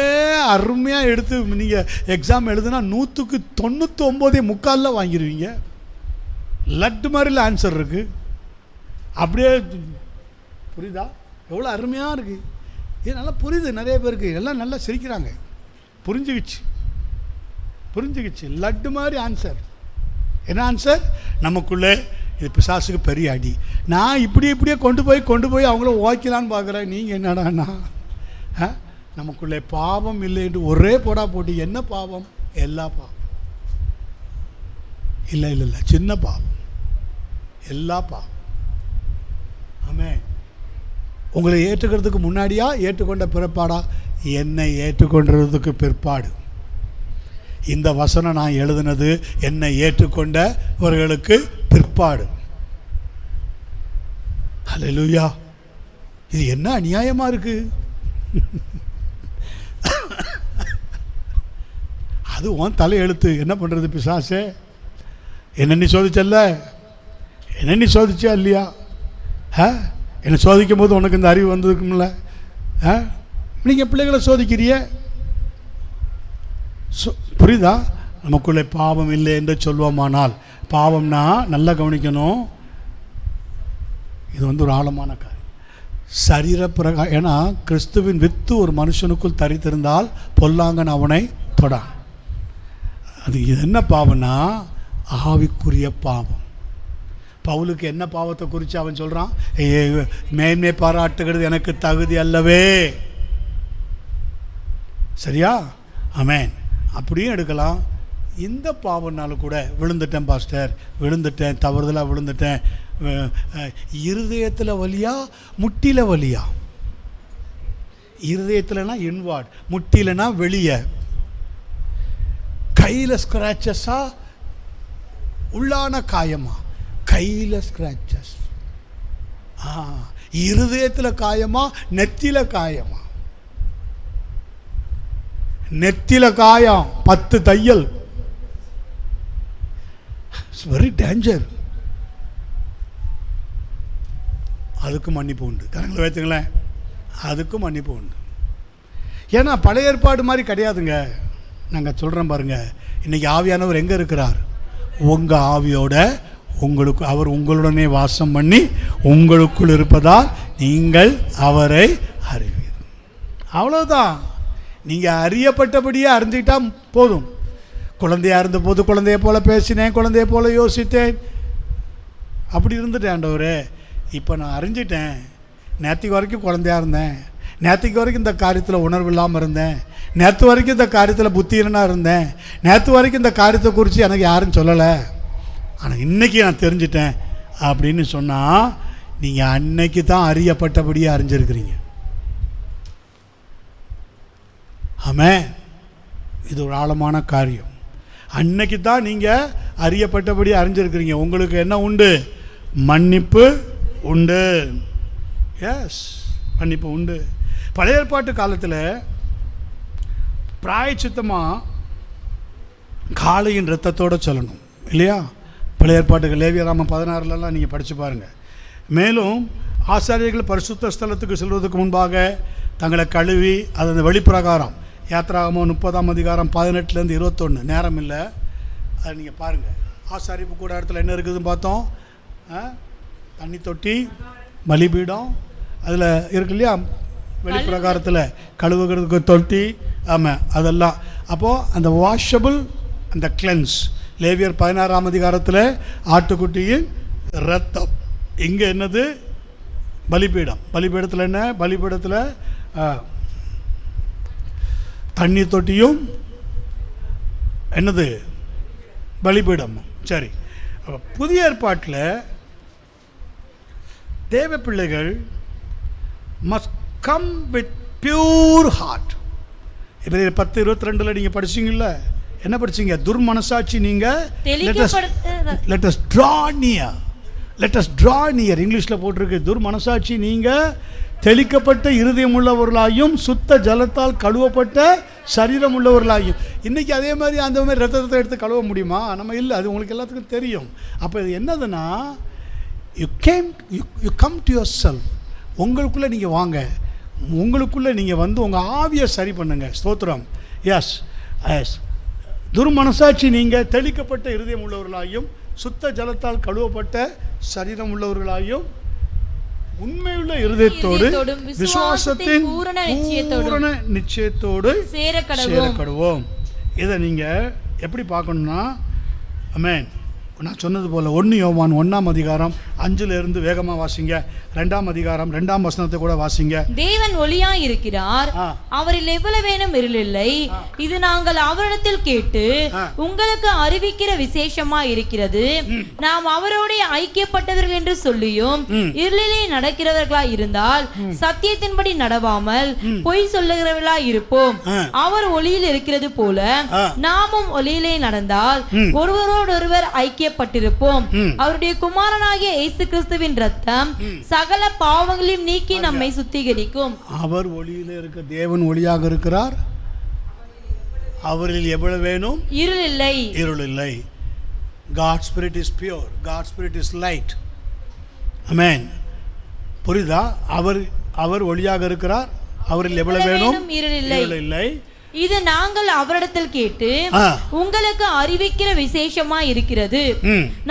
அருமையாக எடுத்து நீங்கள் எக்ஸாம் எழுதுனா 100க்கு 99.25 வாங்கிடுவீங்க. லட்டு மாதிரில ஆன்சர் இருக்குது. அப்படியே புரியுதா? எவ்வளோ அருமையாக இருக்குது. இது நல்லா புரியுது நிறைய பேருக்கு. எல்லாம் நல்லா சிரிக்கிறாங்க. புரிஞ்சுக்கிச்சு. லட்டு மாதிரி ஆன்சர். என்ன ஆன்சர்? நமக்குள்ளே இது பிசாசுக்கு பெரிய அடி. நான் இப்படியே கொண்டு போய் அவங்கள ஓக்கலான்னு பார்க்குறேன். நீங்கள் என்னடாண்ணா நமக்குள்ளே பாவம் இல்லை என்று ஒரே போட்டி. என்ன பாவம்? எல்லா பாவம் இல்லை, சின்ன பாவம், எல்லா பாவம். ஆமென். உங்களை ஏற்றுக்கிறதுக்கு முன்னாடியா, ஏற்றுக்கொண்ட பிற்பாடா? என்னை ஏற்றுக்கொண்டதுக்கு பிற்பாடு. இந்த வசனம் நான் எழுதினது என்னை ஏற்றுக்கொண்டவர்களுக்கு பிற்பாடு. ஹல்லேலூயா. இது என்ன அநியாயமா இருக்கு? அது உன் தலையெழுத்து. என்ன பண்ணுறது பிசாசே? என்ன நீ சோதிச்சா இல்லையா? என்னை சோதிக்கும் போது உனக்கு இந்த அறிவு வந்திருக்கும்ல? நீங்கள் பிள்ளைகளை சோதிக்கிறிய. புரியுதா? நமக்குள்ளே பாவம் இல்லை என்று சொல்வோமானால், பாவம்னா நல்லா கவனிக்கணும். இது ஒரு ஆழமான காரியம். சரீர ஏன்னா கிறிஸ்துவின் வித்து ஒரு மனுஷனுக்குள் தரித்திருந்தால் பொல்லாங்கன் அவனை தொடான். அது என்ன பாவம்னா ஆவிக்குரிய பாவம். பவுலுக்கு என்ன பாவத்தை குறித்து அவன் சொல்கிறான்? மேன்மை பாராட்டுகிறது எனக்கு தகுதி அல்லவே. சரியா? ஆமென். அப்படியும் எடுக்கலாம். இந்த பாவம்னால கூட விழுந்துட்டேன் பாஸ்டர், தவறுதலாக விழுந்துட்டேன். இருதயத்தில் வலியா, முட்டியில் வலியா? இருதயத்தில்னா இன்வார்ட், முட்டிலனா வெளியே. கையில் ஸ்க்ராச்சஸா, உள்ளான காயமா? கையில் ஸ்க்ராச்சஸ். இருதயத்தில் காயமா, நெத்தியில் காயமா? நெத்தில காயம், 10 தையல். It's very danger. அதுக்கும் மன்னிப்பு உண்டு. கரங்களை வைத்துங்களேன், அதுக்கும் மன்னிப்பு உண்டு. ஏன்னா பழைய ஏற்பாடு மாதிரி கிடையாதுங்க. நாங்கள் சொல்கிறோம் பாருங்க, இன்றைக்கி ஆவியானவர் எங்கே இருக்கிறார்? உங்கள் ஆவியோட உங்களுக்கு, அவர் உங்களுடனே வாசம் பண்ணி உங்களுக்குள் இருப்பதால் நீங்கள் அவரை அறிவீர். அவ்வளோதான். நீங்கள் அறியப்பட்டபடியே அறிஞ்சிக்கிட்டா போதும். குழந்தையாக இருந்தபோது குழந்தைய போல் பேசினேன், குழந்தைய போல் யோசித்தேன், அப்படி இருந்துட்டேன் ஆண்டவரே. இப்போ நான் அறிஞ்சிட்டேன். நேற்றுக்கு வரைக்கும் குழந்தையாக இருந்தேன், நேற்றுக்கு வரைக்கும் இந்த காரியத்தில் உணர்வு இல்லாமல் இருந்தேன், நேற்று வரைக்கும் இந்த காரியத்தில் புத்தியனாக இருந்தேன், நேற்று வரைக்கும் இந்த காரியத்தை குறித்து எனக்கு யாரும் சொல்லலை, ஆனால் இன்றைக்கி நான் தெரிஞ்சிட்டேன் அப்படின்னு சொன்னால் நீங்கள் அன்னைக்கு தான் அறியப்பட்டபடியே அறிஞ்சிருக்கிறீங்க. ஆமென். இது ஒரு ஆழமான காரியம். அன்னைக்கு தான் நீங்கள் அறியப்பட்டபடி அறிஞ்சிருக்கிறீங்க. உங்களுக்கு என்ன உண்டு? மன்னிப்பு உண்டு. எஸ், மன்னிப்பு உண்டு. பழைய ஏற்பாட்டு காலத்தில் பிராயச்சித்தமாக காளையின் இரத்தத்தோடு சொல்லணும் இல்லையா? பழைய ஏற்பாட்டுக்கு லேவியராமம் 16 நீங்கள் படித்து பாருங்கள். மேலும் ஆசாரியர்கள் பரிசுத்த ஸ்தலத்துக்கு செல்வதற்கு முன்பாக தங்களை கழுவி, அது அந்த வெளிப்பிரகாரம் யாத்ராகமம் 30ஆம் அதிகாரம் 18 - 21, நேரம் இல்லை, அதை நீங்கள் பாருங்கள். ஆசாரிப்பு கூட இடத்துல என்ன இருக்குதுன்னு பார்த்தோம். தண்ணி தொட்டி, பலிபீடம், அதில் இருக்கு இல்லையா? வெளிப்பிரகாரத்தில் கழுவுகிறதுக்கு தொட்டி, ஆமாம், அதெல்லாம். அப்போது அந்த வாஷபிள், அந்த கிளென்ஸ், லேவியர் 16ஆம் அதிகாரத்தில் ஆட்டுக்குட்டியின் இரத்தம். இங்கே என்னது? பலிபீடம். பலிபீடத்தில் என்ன? பலிபீடத்தில் தண்ணி தொட்டியும் என்னது? பலிபீடம். சரி. புதிய ஏற்பாட்டில் தேவ பிள்ளைகள் must come with pure heart. இப்போ 10:22 நீங்கள் படிச்சிங்கல்ல, என்ன படிச்சீங்க? துர்மனசாட்சி நீங்கள் let us draw near. let us draw near இங்கிலீஷில் போட்டிருக்கு. துர்மனசாட்சி நீங்கள் தெளிக்கப்பட்ட இருதயம் உள்ளவர்களாயும் சுத்த ஜலத்தால் கழுவப்பட்ட சரீரம் உள்ளவர்களாயும். இன்றைக்கி அதே மாதிரி அந்த மாதிரி ரத்தத்தை எடுத்து கழுவ முடியுமா? நம்ம இல்லை, அது உங்களுக்கு எல்லாத்துக்கும் தெரியும். அப்போ இது என்னதுன்னா, you come to your self. உங்களுக்குள்ளே நீங்கள் வாங்க, உங்களுக்குள்ளே நீங்கள் வந்து உங்கள் ஆவியை சரி பண்ணுங்க. ஸ்தோத்திரம். S S. துர்மனசாட்சி நீங்கள் தெளிக்கப்பட்ட இருதயம் உள்ளவர்களாயும் சுத்த ஜலத்தால் கழுவப்பட்ட சரீரம் உள்ளவர்களாயும் உண்மையுள்ள இருதயத்தோடு விசுவாசத்தின் பூரண நிச்சயத்தோடு சேரக்கடுவோம். இதை நீங்கள் எப்படி பார்க்கணுன்னா, ஆமென், நான் சொன்னது போல் 1 யோவான் 1ஆம் அதிகாரம் 5 வேகமாக வாசிங்க. 2ஆம் அதிகாரம் 2ஆம் வசனத்தை கூட வாசிங்க. தேவன் ஒளியாய் இருக்கிறார், அவரில் எவ்வளவேனும் இருள் இல்லை. இது நாங்கள் அவரிடத்தில் கேட்டு உங்களுக்கு அறிவிக்கிற விசேஷமா இருக்கிறது. நாம் அவரோட ஐக்கியப்பட்டவர்கள் என்று சொல்லியும் இருளிலே நடக்கிறவர்களாய் இருந்தால் சத்தியத்தின்படி நடவாமல் பொய் சொல்லுகிறவர்களாய் இருப்போம். அவர் ஒளியில் இருக்கிறது போல நாமும் ஒளியிலே நடந்தால் ஒருவரோடொருவர் ஐக்கியப்பட்டிருப்போம். அவருடைய குமாரனாகிய இயேசு கிறிஸ்துவின் இரத்தம் சகல பாவங்களையும் நீக்கி நம்மை சுத்திகரிக்கும். அவர் ஒளியிலே இருக்க, தேவன் ஒளியாக இருக்கிறார், அவரில் எவ்வளவு வேணும்? இருள் இல்லை, இருள் இல்லை. God's spirit is pure, God's spirit is light. Amen. புரியுதா? அவர் ஒளியாக இருக்கிறார், அவரில் எவ்வளவு வேணும்? இருள் இல்லை. இது நாங்கள் அவரிடத்தில் கேட்டு உங்களுக்கு அறிவிக்கிற விசேஷமா இருக்கிறது.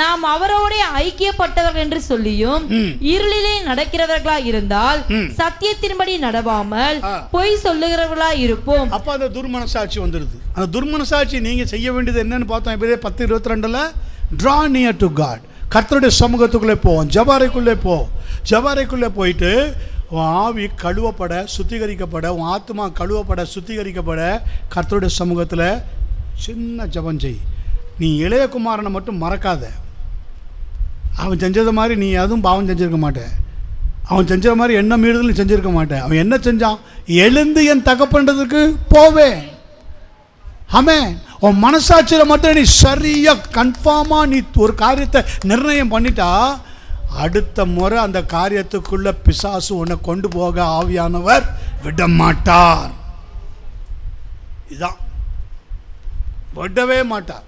நாம் அவரோட ஐக்கியப்பட்டவர்கள் என்று சொல்லியும் இருளிலே நடக்கிறவர்களா இருந்தால் சத்தியத்தின்படி நடவாமல் பொய் சொல்லுகிறவர்களா இருப்போம். அப்ப அந்த துர்மனசாட்சி வந்துடுது. அந்த துர்மனசாட்சி நீங்க செய்ய வேண்டியது என்னன்னு பார்த்தோம். இப்ப 10:22 draw near to God. கர்த்தருடைய சமூகத்துக்குள்ளே போவோம், ஜபாரைக்குள்ளே போ. ஜபாரைக்குள்ளே போயிட்டு உன் ஆவி கழுவப்பட, சுத்திகரிக்கப்பட, உன் ஆத்மா கழுவப்பட, சுத்திகரிக்கப்பட கர்த்தருடைய சமூகத்தில் சின்ன ஜபம் செய். நீ இளையகுமாரனை மட்டும் மறக்காத. அவன் செஞ்சது மாதிரி நீ எதுவும் பாவம் செஞ்சுருக்க மாட்டேன். அவன் செஞ்ச மாதிரி என்ன மீறுதல் செஞ்சுருக்க மாட்டேன். அவன் என்ன செஞ்சான்? எழுந்து என் தகப்பன்றதுக்கு போவேன். ஆமென். உன் மனசாட்சியில் மட்டும் நீ சரியாக கன்ஃபார்மாக நீ ஒரு காரியத்தை நிர்ணயம் பண்ணிட்டா, அடுத்த முறை அந்த காரியத்துக்குள்ள பிசாசு உன்னை கொண்டு போக ஆவியானவர் விட மாட்டார். இதான் விடவே மாட்டார்.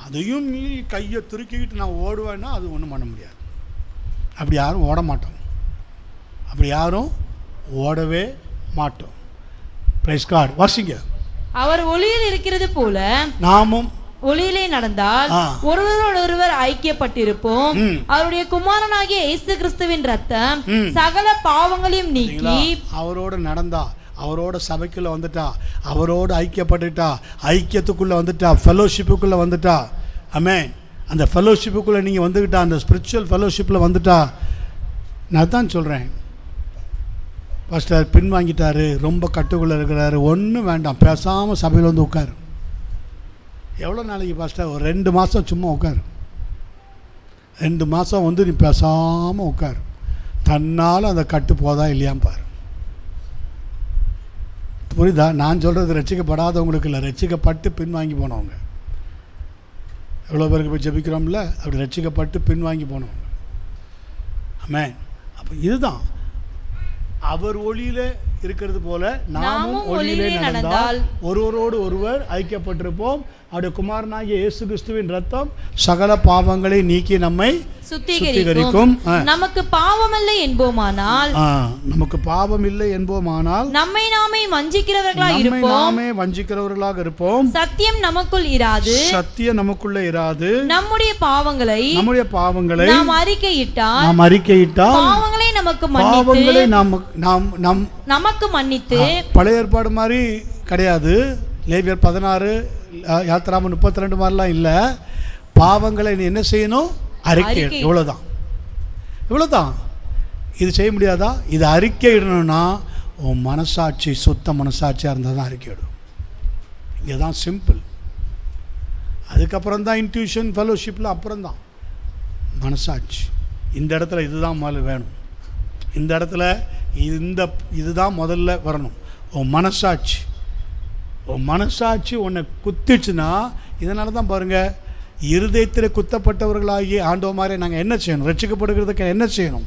அதையும் மீறி கையை திருக்கிக்கிட்டு நான் ஓடுவேன்னா அது ஒன்றும் பண்ண முடியாது. அப்படி யாரும் ஓட மாட்டோம், அப்படி யாரும் ஓடவே மாட்டோம். Praise God. வாசிங்க. அவர் ஒளியில் இருக்கிறது போல நாமும் ஒளியிலே நடந்தால் ஒருவரோடு ஒருவர் ஐக்கியப்பட்டிருப்போம். அவருடைய குமாரனாகிய இயேசு கிறிஸ்துவின் ரத்தம் சகல பாவங்களையும் நீக்கி. அவரோட நடந்தா, அவரோட சபைக்குள்ள வந்துட்டா, அவரோடு ஐக்கியப்பட்டுட்டா, ஐக்கியத்துக்குள்ள வந்துட்டா, ஃபெலோஷிப்புக்குள்ள வந்துட்டா. ஆமென். அந்த ஃபெலோஷிப்புக்குள்ள நீங்க வந்துக்கிட்டா, அந்த ஸ்பிரிச்சுவல் ஃபெலோஷிப்பில் வந்துட்டா. நான் தான் சொல்கிறேன், பாஸ்டர் பின்வாங்கிட்டாரு, ரொம்ப கட்டுக்குள்ளே இருக்கிறாரு, ஒன்றும் வேண்டாம், பேசாமல் சபையில் வந்து உட்காரு. எவ்வளோ நாளைக்கு பாஸ்டர்? ஒரு 2 மாதம் சும்மா உட்காரு. 2 மாதம் வந்து நீ பேசாமல் உட்காரு. தன்னால் அந்த கட்டு போதா இல்லையான்னு பாரு. புரியுதா? நான் சொல்கிறது ரட்சிக்கப்படாதவங்களுக்கு இல்லை, ரட்சிக்கப்பட்டு பின்வாங்கி போனவங்க. எவ்வளோ பேருக்கு போய் ஜெபிக்கிறோம்ல, அப்படி ரட்சிக்கப்பட்டு பின்வாங்கி போனவங்க. ஆமென். அப்போ இதுதான், அவர் ஒளியிலே இருக்கிறது போல நாமும் ஒளியிலே நடந்தால் ஒருவரோடு ஒருவர் ஐக்கியப்பட்டிருப்போம். அவருடைய குமாரனாகிய இயேசு கிறிஸ்துவின் ரத்தம் சகல பாவங்களை நீக்கி நம்மை சுத்திகரிக்கும். நமக்கு பாவம் இல்லை என்போமானால், நமக்கு பாவம் இல்லை என்போமானால் நம்மை நாமே வஞ்சிக்கிறவர்களாக இருப்போம். சத்தியம் நமக்குள் இராது, சத்தியம் நமக்குள்ள இராது. நம்முடைய பாவங்களை நாம் அறிக்கையிட்டால் பாவங்களை நமக்கு மன்னித்து. பழைய ஏற்பாடு மாதிரி கிடையாது. லேவியர் 16 யாத்திராம 32 மாதிரிலாம் இல்லை. பாவங்களை நீ என்ன செய்யணும்? அறிக்கை. இவ்வளோதான், இவ்வளோதான். இது செய்ய முடியாதா? இது அறிக்கை இடணும்னா உன் மனசாட்சி சுத்த மனசாட்சியாக இருந்தால் தான் அறிக்கை இடும். இங்கே தான் சிம்பிள். அதுக்கப்புறம் தான் இன்ட்யூஷன் ஃபெலோஷிப்பில் அப்புறம்தான் மனசாட்சி. இந்த இடத்துல இதுதான் முதல்ல வேணும். இந்த இடத்துல இதுதான் முதல்ல வரணும். உன் மனசாட்சி, உன் மனசாட்சி உன்னை குத்திச்சுன்னா, இதனால தான் பாருங்கள், இருதயத்தில் குத்தப்பட்டவர்களாகி ஆண்டவ மாதிரி நாங்கள் என்ன செய்யணும்? ரட்சிக்கப்படுகிறதுக்கு என்ன செய்யணும்?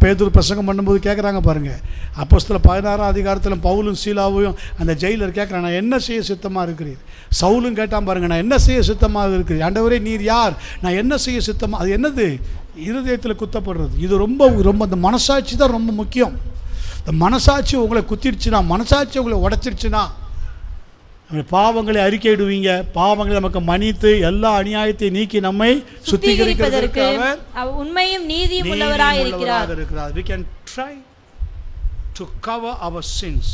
பேதுரு பிரசங்கம் பண்ணும்போது கேட்குறாங்க பாருங்கள். அப்போஸ்தலர் 16ஆம் அதிகாரத்தில் பவுலும் சீலாவையும் அந்த ஜெயிலர் கேட்குறாங்க, நான் என்ன செய்ய சித்தமாக இருக்கிறீர்? சவுலும் கேட்டான் பாருங்கள், நான் என்ன செய்ய சித்தமாக இருக்கிறீர்? ஆண்டவரே நீர் யார்? நான் என்ன செய்ய சித்தமாக? அது என்னது? இருதயத்தில் குத்தப்படுறது. இது ரொம்ப ரொம்ப அந்த மனசாட்சி தான் ரொம்ப முக்கியம். இந்த மனசாட்சி உங்களை குத்திடுச்சுன்னா, மனசாட்சி உங்களை உடைச்சிருச்சுன்னா, பாவங்களை அறிக்கையிடுவீங்க. பாவங்களை நமக்கு மன்னித்து எல்லா அநியாயத்தை நீக்கி நம்மை சுத்திகரிப்பதற்கு அவர் உண்மையும் நீதியும் உள்ளவராய் இருக்கிறார். We can try to cover our sins.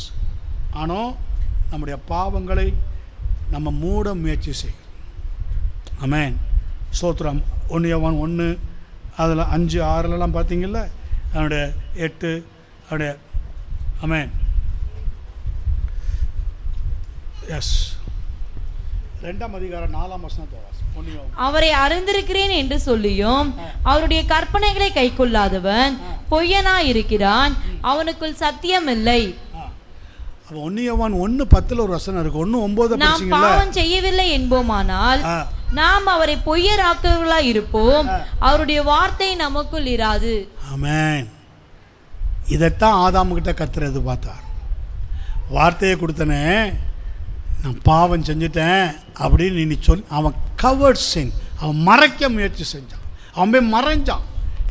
ஆனால் நம்முடைய பாவங்களை நம்ம மூட முயற்சி செய்கிறோம். ஆமென். ஸ்தோத்திரம். 1 யோவான் 1 அதில் 5, 6 பார்த்தீங்கல்ல, அவனுடைய 8 அவனுடைய. ஆமென். எஸ். 2ஆம் அதிகாரம் 4ஆம் வசனத்தை வாசி. அவரை அறிந்திருக்கிறேன் என்று சொல்லியும் அவருடைய கற்பனைகளை கைக்கொள்ளாதவன் பொய்யனாய் இருக்கிறான், அவனுக்குள் சத்தியம் இல்லை. 1 யோவான் 1:10 ஒரு வசனம் இருக்கு. 1:9 நாம் பாவம் செய்யவில்லை என்போமானால் நாம் அவரை பொய்யராக்கிறவர்களாய் இருப்போம், அவருடைய வார்த்தை நமக்குள் இராது. ஆமென். இதைத்தான் ஆதாமுகிட்ட கர்த்தர் எதிர்பார்த்தார். வார்த்தையை கொடுத்தனே, நான் பாவம் செஞ்சுட்டேன் அப்படின்னு நீ சொல். அவன் கவர்ட் சின், அவன் மறைக்க முயற்சி செஞ்சான். அவன் போய் மறைஞ்சான்.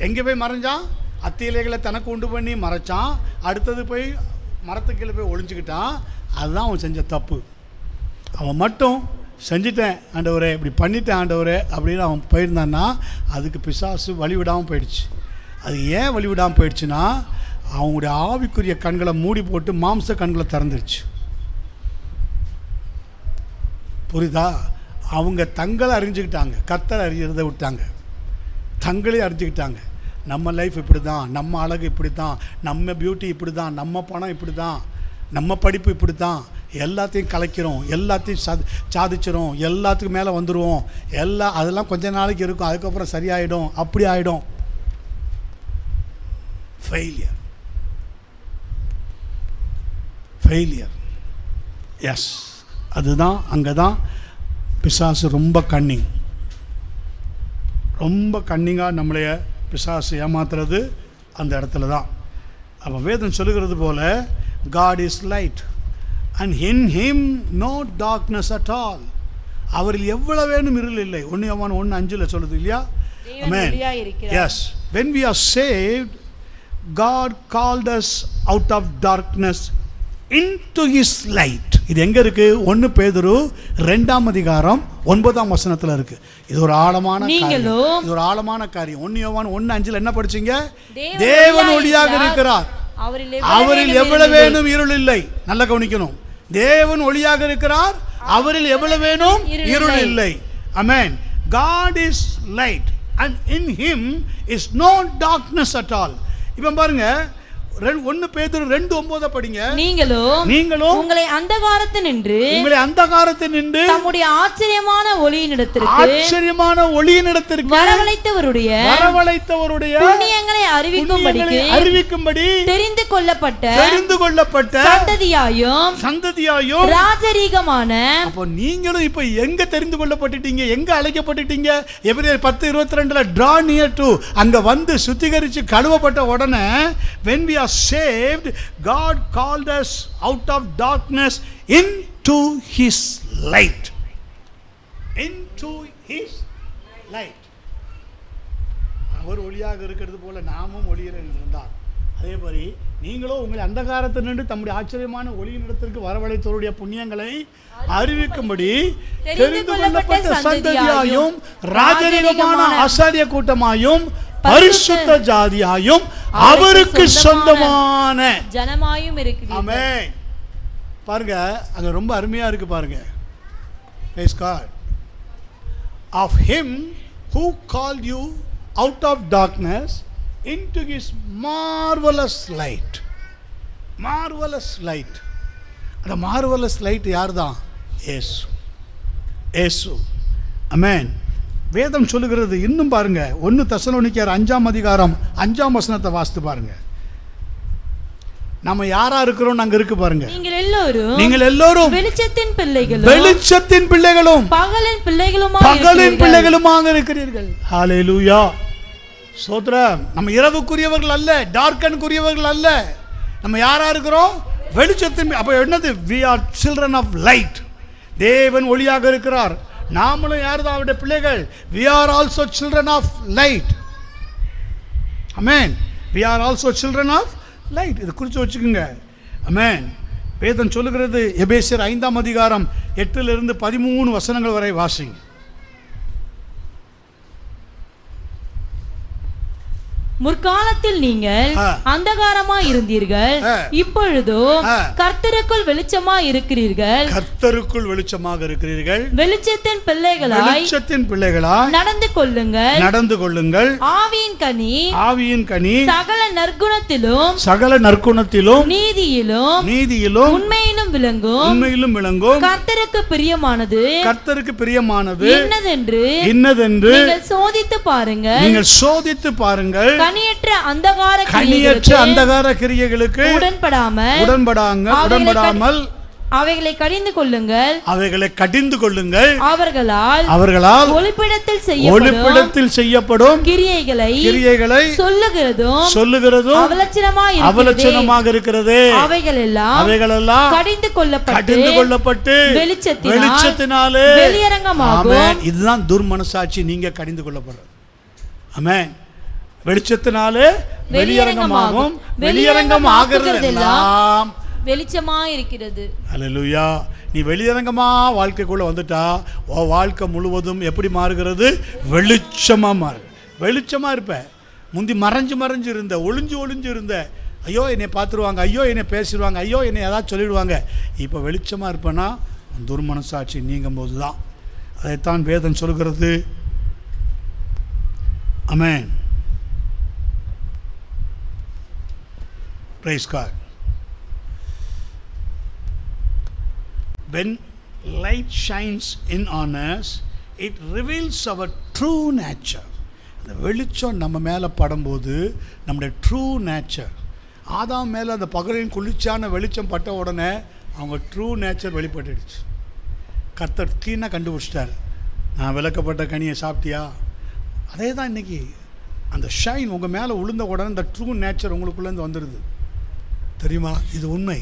எங்கே போய் மறைஞ்சான்? அத்தியிலைகளை தனக்கு உண்டு பண்ணி மறைச்சான். அடுத்தது போய் மரத்துக்கீழே போய் ஒளிஞ்சுக்கிட்டான். அதுதான் அவன் செஞ்ச தப்பு. அவன் மட்டும் செஞ்சிட்டேன் ஆண்டவரே, இப்படி பண்ணிட்டேன் ஆண்டவரே அப்படின்னு அவன் போயிருந்தான்னா அதுக்கு பிசாசு வழிவிடாமல் போயிடுச்சு. அது ஏன் வழிவிடாமல் போயிடுச்சுன்னா, அவங்களுடைய ஆவிக்குரிய கண்களை மூடி போட்டு மாம்ச கண்களை திறந்துருச்சு. புரியுதா? அவங்க தங்களை அறிஞ்சுக்கிட்டாங்க, கர்த்தரை அறியறதை விட்டாங்க. தங்களே அறிஞ்சுக்கிட்டாங்க. நம்ம லைஃப் இப்படி தான், நம்ம அழகு இப்படி தான், நம்ம பியூட்டி இப்படி தான், நம்ம பணம் இப்படி தான், நம்ம படிப்பு இப்படி தான், எல்லாத்தையும் கலைக்கிறோம், எல்லாத்தையும் சாதிச்சிரும், எல்லாத்துக்கும் மேலே வந்துடுவோம், அதெல்லாம் கொஞ்ச நாளைக்கு இருக்கும், அதுக்கப்புறம் சரியாயிடும், அப்படி ஆகிடும். Failure, failure. எஸ், அதுதான். அங்கே தான் பிசாசு ரொம்ப கன்னிங், ரொம்ப கன்னிங்காக நம்மளைய பிசாசு ஏமாத்துறது அந்த இடத்துல தான். அப்போ வேதம் சொல்லுகிறது போல, God is light. and in him no darkness at all. அவரில் எவ்வளவு வேணும் இருள் இல்லை. 1 யோவான் 1:5 சொல்லுது இல்லையா? Amen. Yes, when we are saved, God called us out of darkness into his light. இது எங்க இருக்கு? 1 பேதுரு 2ஆம் அதிகாரம் 9ஆம் வசனத்துல இருக்கு. இது ஒரு ஆழமான காரியம். இது ஒரு ஆழமான காரியம். 1 யோவான் 1:5 என்ன படிச்சீங்க? தேவன் ஒளியாக இருக்கிறார், அவரில் எவ்வளவு வேணும் இருள் இல்லை. நல்லா கவனிக்கணும். தேவன் ஒளியாக இருக்கிறார், அவரில் எவ்வளவு வேணும் இருள் இல்லை. Amen. God is light and in him is no darkness at all. இப்போ பாருங்க 1 பேதுரு 2:9 படிங்க. நீங்களும் உங்களை அந்தகாரத்தினின்று தம்முடைய ஆச்சரியமான ஒளியினிடத்திற்கு வரவழைத்தவருடைய புண்ணியங்களை அறிவிக்கும்படி தெரிந்து கொள்ளப்பட்ட சந்ததியாயும் ராஜரீகமான. அப்போ நீங்களும் இப்போ எங்க தெரிந்து கொள்ளப்பட்டுட்டீங்க, எங்க அழைக்கப்பட்டுட்டீங்க? எபிரேயர் 10:22 draw near to, அங்க வந்து சுத்திகரிச்சு கழுவப்பட்ட உடனே when we are saved, God called us out of darkness into his light. Into his light. அவர் ஒளியாக இருக்கிறது போல நாமும் ஒளியில் இருந்தார். அதே மாதிரி நீங்களும் உங்களை அந்தகாரத்தில் நின்று தம்முடைய ஆச்சரியமான ஒளியினிடத்திற்கு வரவழைத்தவருடைய புண்ணியங்களை அறிவிக்கும்படி தெரிந்து கொள்ளப்பட்ட சந்ததியாயும் ராஜரீகமான ஆசாரிய கூட்டமாயும் பரிசுத்த ஜாதியாயும் அவருக்கு சொந்தமான ஜனமாயும் இருக்கிறீர்கள். ஆமென். பாருங்க, அங்க ரொம்ப அருமையா இருக்கு பாருங்க. Praise God. Of him who called you out of darkness into his marvelous light. Marvelous light. அந்த marvelous light யார்தான்? இயேசு. Amen. வேதம் சொல்லுகிறது இன்னும் பாருங்க. 1 தெசலோனிக்கேயர் 5ஆம் அதிகாரம் 5ஆம் வசனத்தை வாசித்து பாருங்க. நம்ம யாரா இருக்கிறோம் அங்க இருக்கு பாருங்க. நீங்கள் எல்லோரும் வெளிச்சத்தின் பிள்ளைகளும் பகலின் பிள்ளைகளுமாக இருக்கிறீர்கள். ஹalleluya. ஸ்தோத்திரம். நம்ம இரவுக்குரியவர்கள் அல்ல, டார்க்கனுக்குரியவர்கள் அல்ல. நம்ம யாரா இருக்கிறோம்? வெளிச்சத்தின். அப்ப என்னது? we are children of light. தேவன் ஒளியாக இருக்கிறார், நாமளும் யார்தான்? அவருடைய பிள்ளைகள். we are also children of light. Amen. we are also children of light. இது குறித்து வச்சுக்கோங்க. Amen. வேதம் சொல்லுகிறது, எபேசியர் 5ஆம் அதிகாரம் 8 to 13 வசனங்கள் வரை வாசிங்க. முற்காலத்தில் நீங்கள் அந்தகாரமாய் இருந்தீர்கள், இப்பொழுதோ கர்த்தருக்குள் வெளிச்சமாய் இருக்கிறீர்கள். கர்த்தருக்குள் வெளிச்சமாக இருக்கிறீர்கள். வெளிச்சத்தின் பிள்ளைகளாய் நடந்து கொள்ளுங்கள். ஆவியின் கனி சகல நற்குணத்திலும் நீதியிலும் உண்மையிலும் விளங்கும். கர்த்தருக்கு பிரியமானது இன்னதென்று நீங்கள் சோதித்து பாருங்கள். கனியற்ற அந்தகார கிரியைகளுக்கு உடன்படாமல் அவைகளை கடிந்து கொள்ளுங்கள். அவர்களால் ஒளிப்பிடத்தில் செய்யப்படும் கிரியைகளை சொல்லுகிறதும் அவலட்சணமாக இருக்கிறது. அவைகளெல்லாம் கடிந்து கொள்ளப்பட்டு வெளிச்சத்தினாலே வெளியரங்கமாகும். இதுதான் துர்மனசாட்சி. நீங்க கடிந்து கொள்ளப்படுற. ஆமென். வெளிச்சத்தினாலே வெளியரங்கமாகும். வெளியரங்கம் ஆகிறதெல்லாம் வெளிச்சமாய் இருக்கிறது. அல்லேலூயா. நீ வெளியரங்கமா வாழ்க்கைக்குள்ள வந்துட்டா வாழ்க்கை முழுவதும் எப்படி மாறுகிறது? வெளிச்சமா மாறு. வெளிச்சமா இருப்ப. முந்தி மறைஞ்சு இருந்த, ஒளிஞ்சு இருந்த, ஐயோ என்னை பார்த்துருவாங்க, ஐயோ என்னை பேசிடுவாங்க, ஐயோ என்னை ஏதாவது சொல்லிடுவாங்க. இப்போ வெளிச்சமா இருப்பேன்னா துர்மனசாட்சி நீங்கும் போது தான். அதைத்தான் வேதம் சொல்கிறது. ஆமென். Praise God. When light shines in on us, it reveals our true nature. அந்த வெளிச்சம் நம்ம மேலே படும்போது நம்முடைய ட்ரூ நேச்சர், ஆதாம் மேலே அந்த பகலின் குளிர்ச்சியான வெளிச்சம் பட்ட உடனே அவங்க ட்ரூ நேச்சர் வெளிப்பட்டுடுச்சு. கர்த்தர் க்ளீனாக கண்டுபிடிச்சிட்டார். நான் விளக்கப்பட்ட கனியை சாப்பிட்டியா? அதே தான் இன்றைக்கி அந்த ஷைன் உங்கள் மேலே விழுந்த உடனே இந்த ட்ரூ நேச்சர் உங்களுக்குள்ளேருந்து வந்துடுது. தெரியுமா? இது உண்மை.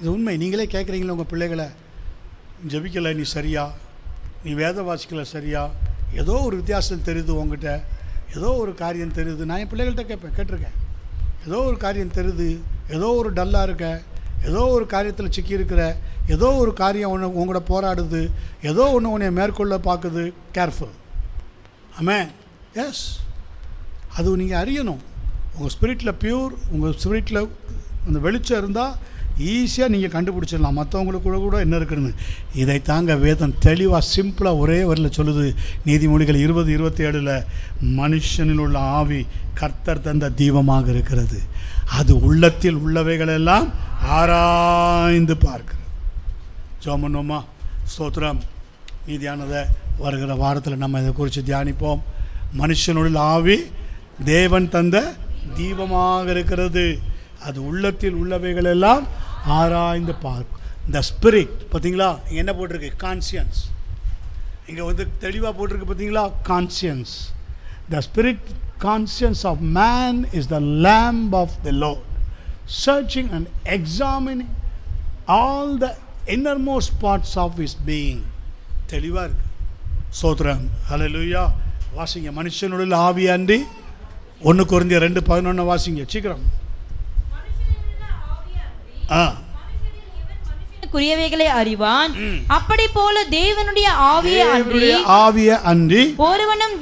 இது உண்மை. நீங்களே கேட்குறீங்களா உங்கள் பிள்ளைகளை, ஜெபிக்கலை நீ சரியா, நீ வேத வாசிக்கலை சரியா, ஏதோ ஒரு வித்தியாசம் தெரியுது உங்ககிட்ட, ஏதோ ஒரு காரியம் தெரியுது. நான் என் பிள்ளைகள்கிட்ட கேட்டிருக்கேன், ஏதோ ஒரு காரியம் தெரியுது, ஏதோ ஒரு டல்லாக இருக்க, ஏதோ ஒரு காரியத்தில் சிக்கி இருக்கிற, ஏதோ ஒரு காரியம் ஒன்று உங்களோட போராடுது, ஏதோ ஒன்று உன்னை மேற்கொள்ள பார்க்குது. கேர்ஃபுல். ஆமென். எஸ், அது நீங்கள் அறியணும். உங்கள் ஸ்பிரிட்டில் பியூர், உங்கள் ஸ்பிரிட்டில் அந்த வெளிச்சம் இருந்தால் ஈஸியாக நீங்கள் கண்டுபிடிச்சிடலாம் மற்றவங்களுக்கு கூட என்ன இருக்குன்னு. இதை தாங்க வேதம் தெளிவாக சிம்பிளாக ஒரே வரியில் சொல்லுது. நீதிமொழிகள் 20:27 மனுஷனில் உள்ள ஆவி கர்த்தர் தந்த தீபமாக இருக்கிறது, அது உள்ளத்தில் உள்ளவைகளெல்லாம் ஆராய்ந்து பார்க்கிறது. ஜோமனோமா ஸ்தோத்திரம். மீதியானதை வருகிற வாரத்தில் நம்ம இதை குறித்து தியானிப்போம். மனுஷனுள்ள ஆவி தேவன் தந்த தீபமாக இருக்கிறது, அது உள்ளத்தில் உள்ளவைகளெல்லாம் ஆராய்ந்து பார்க்கும். இந்த ஸ்பிரிட் பார்த்தீங்களா, இங்கே என்ன போட்டிருக்கு? கான்சியன்ஸ். இங்கே வந்து தெளிவாக போட்டிருக்கு பார்த்தீங்களா, conscience. The spirit conscience of man is the lamb of the Lord, searching and examining all the innermost parts of his being. தெளிவாக இருக்கு. ஸ்தோத்திரம். ஹல்லேலூயா. வாசிங்க. மனுஷனுடைய ஆவி அன்றி 1 கொரிந்தியர் 2:11 வாசிங்க சீக்கிரம். குறியவைகளை அறிவான், அப்படி போல தேவனுடைய ஆவியை அன்றி ஒருவனும்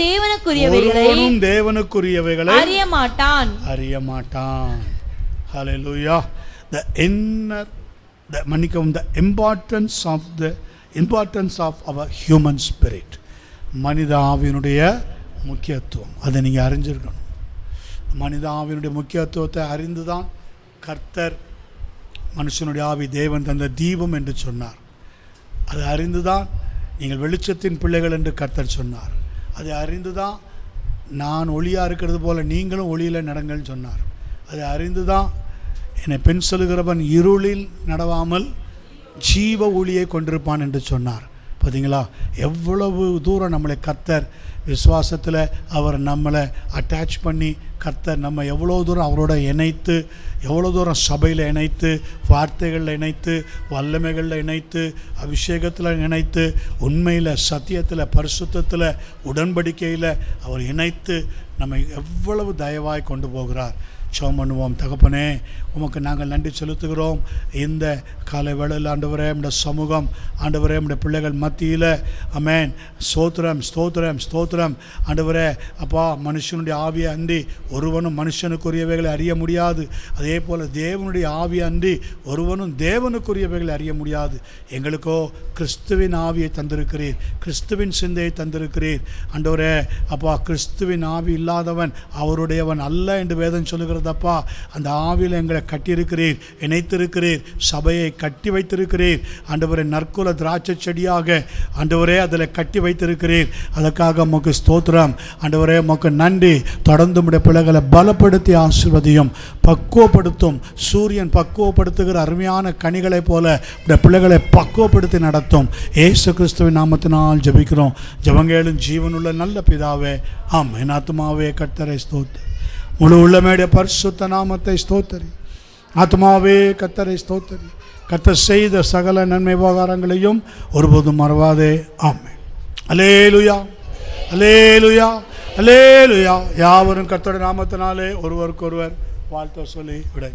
தேவனுக்குரியவைகளை அறிய மாட்டான். ஹல்லேலூயா. the importance of our human spirit, மனித ஆவியினுடைய முக்கியத்துவம், அதை நீங்கள் அறிஞ்சிருக்கணும். மனித ஆவியினுடைய முக்கியத்துவத்தை அறிந்து தான் கர்த்தர் மனுஷனுடைய ஆவி தேவன் தந்த தீபம் என்று சொன்னார். அதை அறிந்து தான் நீங்கள் வெளிச்சத்தின் பிள்ளைகள் என்று கர்த்தர் சொன்னார். அதை அறிந்து தான் நான் ஒளியாக இருக்கிறது போல நீங்களும் ஒளியில் நடங்கள்னு சொன்னார். அதை அறிந்து தான் என்னை பெண் சொல்லுகிறவன் இருளில் நடவாமல் ஜீவ ஒளியை கொண்டிருப்பான் என்று சொன்னார். பார்த்தீங்களா, எவ்வளவு தூரம் நம்மளை கர்த்தர் விசுவாசத்தில் அவர் நம்மளை அட்டாச் பண்ணி கர்த்தர் நம்ம எவ்வளோ தூரம் அவரோட இணைத்து, எவ்வளோ தூரம் சபையில் இணைத்து, வார்த்தைகளில் இணைத்து, வல்லமைகளில் இணைத்து, அபிஷேகத்தில் இணைத்து, உண்மையில் சத்தியத்தில் பரிசுத்தத்தில் உடன்படிக்கையில் அவர் இணைத்து நம்மை எவ்வளவு தயவாய் கொண்டு போகிறார். ஜெபம் பண்ணுவோம். தகப்பனே, உமக்கு நாங்கள் நன்றி செலுத்துகிறோம். இந்த காலை வேளையில் ஆண்டவரே, நம்முடைய சமூகம் ஆண்டவரே, நம்முடைய பிள்ளைகள் மத்தியில் ஆமென். ஸ்தோத்திரம் ஸ்தோத்திரம் ஸ்தோத்திரம். ஆண்டவரே அப்பா, மனுஷனுடைய ஆவியை அன்றி ஒருவனும் மனுஷனுக்குரியவைகளை அறிய முடியாது. அதே போல் தேவனுடைய ஆவியை அன்றி ஒருவனும் தேவனுக்குரியவைகளை அறிய முடியாது. எங்களுக்கோ கிறிஸ்துவின் ஆவியை தந்திருக்கிறீர், கிறிஸ்துவின் சிந்தையை தந்திருக்கிறீர். ஆண்டவரே அப்பா, கிறிஸ்துவின் ஆவி இல்லாதவன் அவருடையவன் அல்ல என்று வேதம் சொல்லுகிறது. அப்பா, அந்த ஆவியில் எங்களை கட்டியிருக்கிறீர், இணைத்திருக்கிறீர், சபையை கட்டி வைத்திருக்கிறீர். ஆண்டவரே, நற்குல திராட்சை செடியாக ஆண்டவரே அதில் கட்டி வைத்திருக்கிறீர். அதற்காக உமக்கு ஸ்தோத்திரம். ஆண்டவரே, உமக்கு நன்றி. தொடர்ந்து உம்முடைய பிள்ளைகளை பலப்படுத்தி ஆசீர்வதியும், பக்குவப்படுத்தும். சூரியன் பக்குவப்படுத்துகிற அருமையான கனிகளைப் போல உடைய பிள்ளைகளை பக்குவப்படுத்தி நடத்தும். இயேசு கிறிஸ்துவின் நாமத்தினால் ஜெபிக்கிறோம். ஜெபங்கேளும் ஜீவனுள்ள நல்ல பிதாவே, ஆம். என் ஆத்துமாவே கர்த்தரை ஸ்தோத்திரி, முழு உள்ளமேடைய பரிசுத்த நாமத்தை ஸ்தோத்திரி. ஆத்மாவே கர்த்தரை ஸ்தோத்திரி. கர்த்தர் செய்த சகல நன்மை உபகாரங்களையும் ஒருபோதும் மறவாதே. ஆமென். அல்லேலூயா, அல்லேலூயா, அல்லேலூயா. யாவரும் கர்த்தருடைய நாமத்தினாலே ஒருவருக்கொருவர் வாழ்த்து சொல்லி விடை.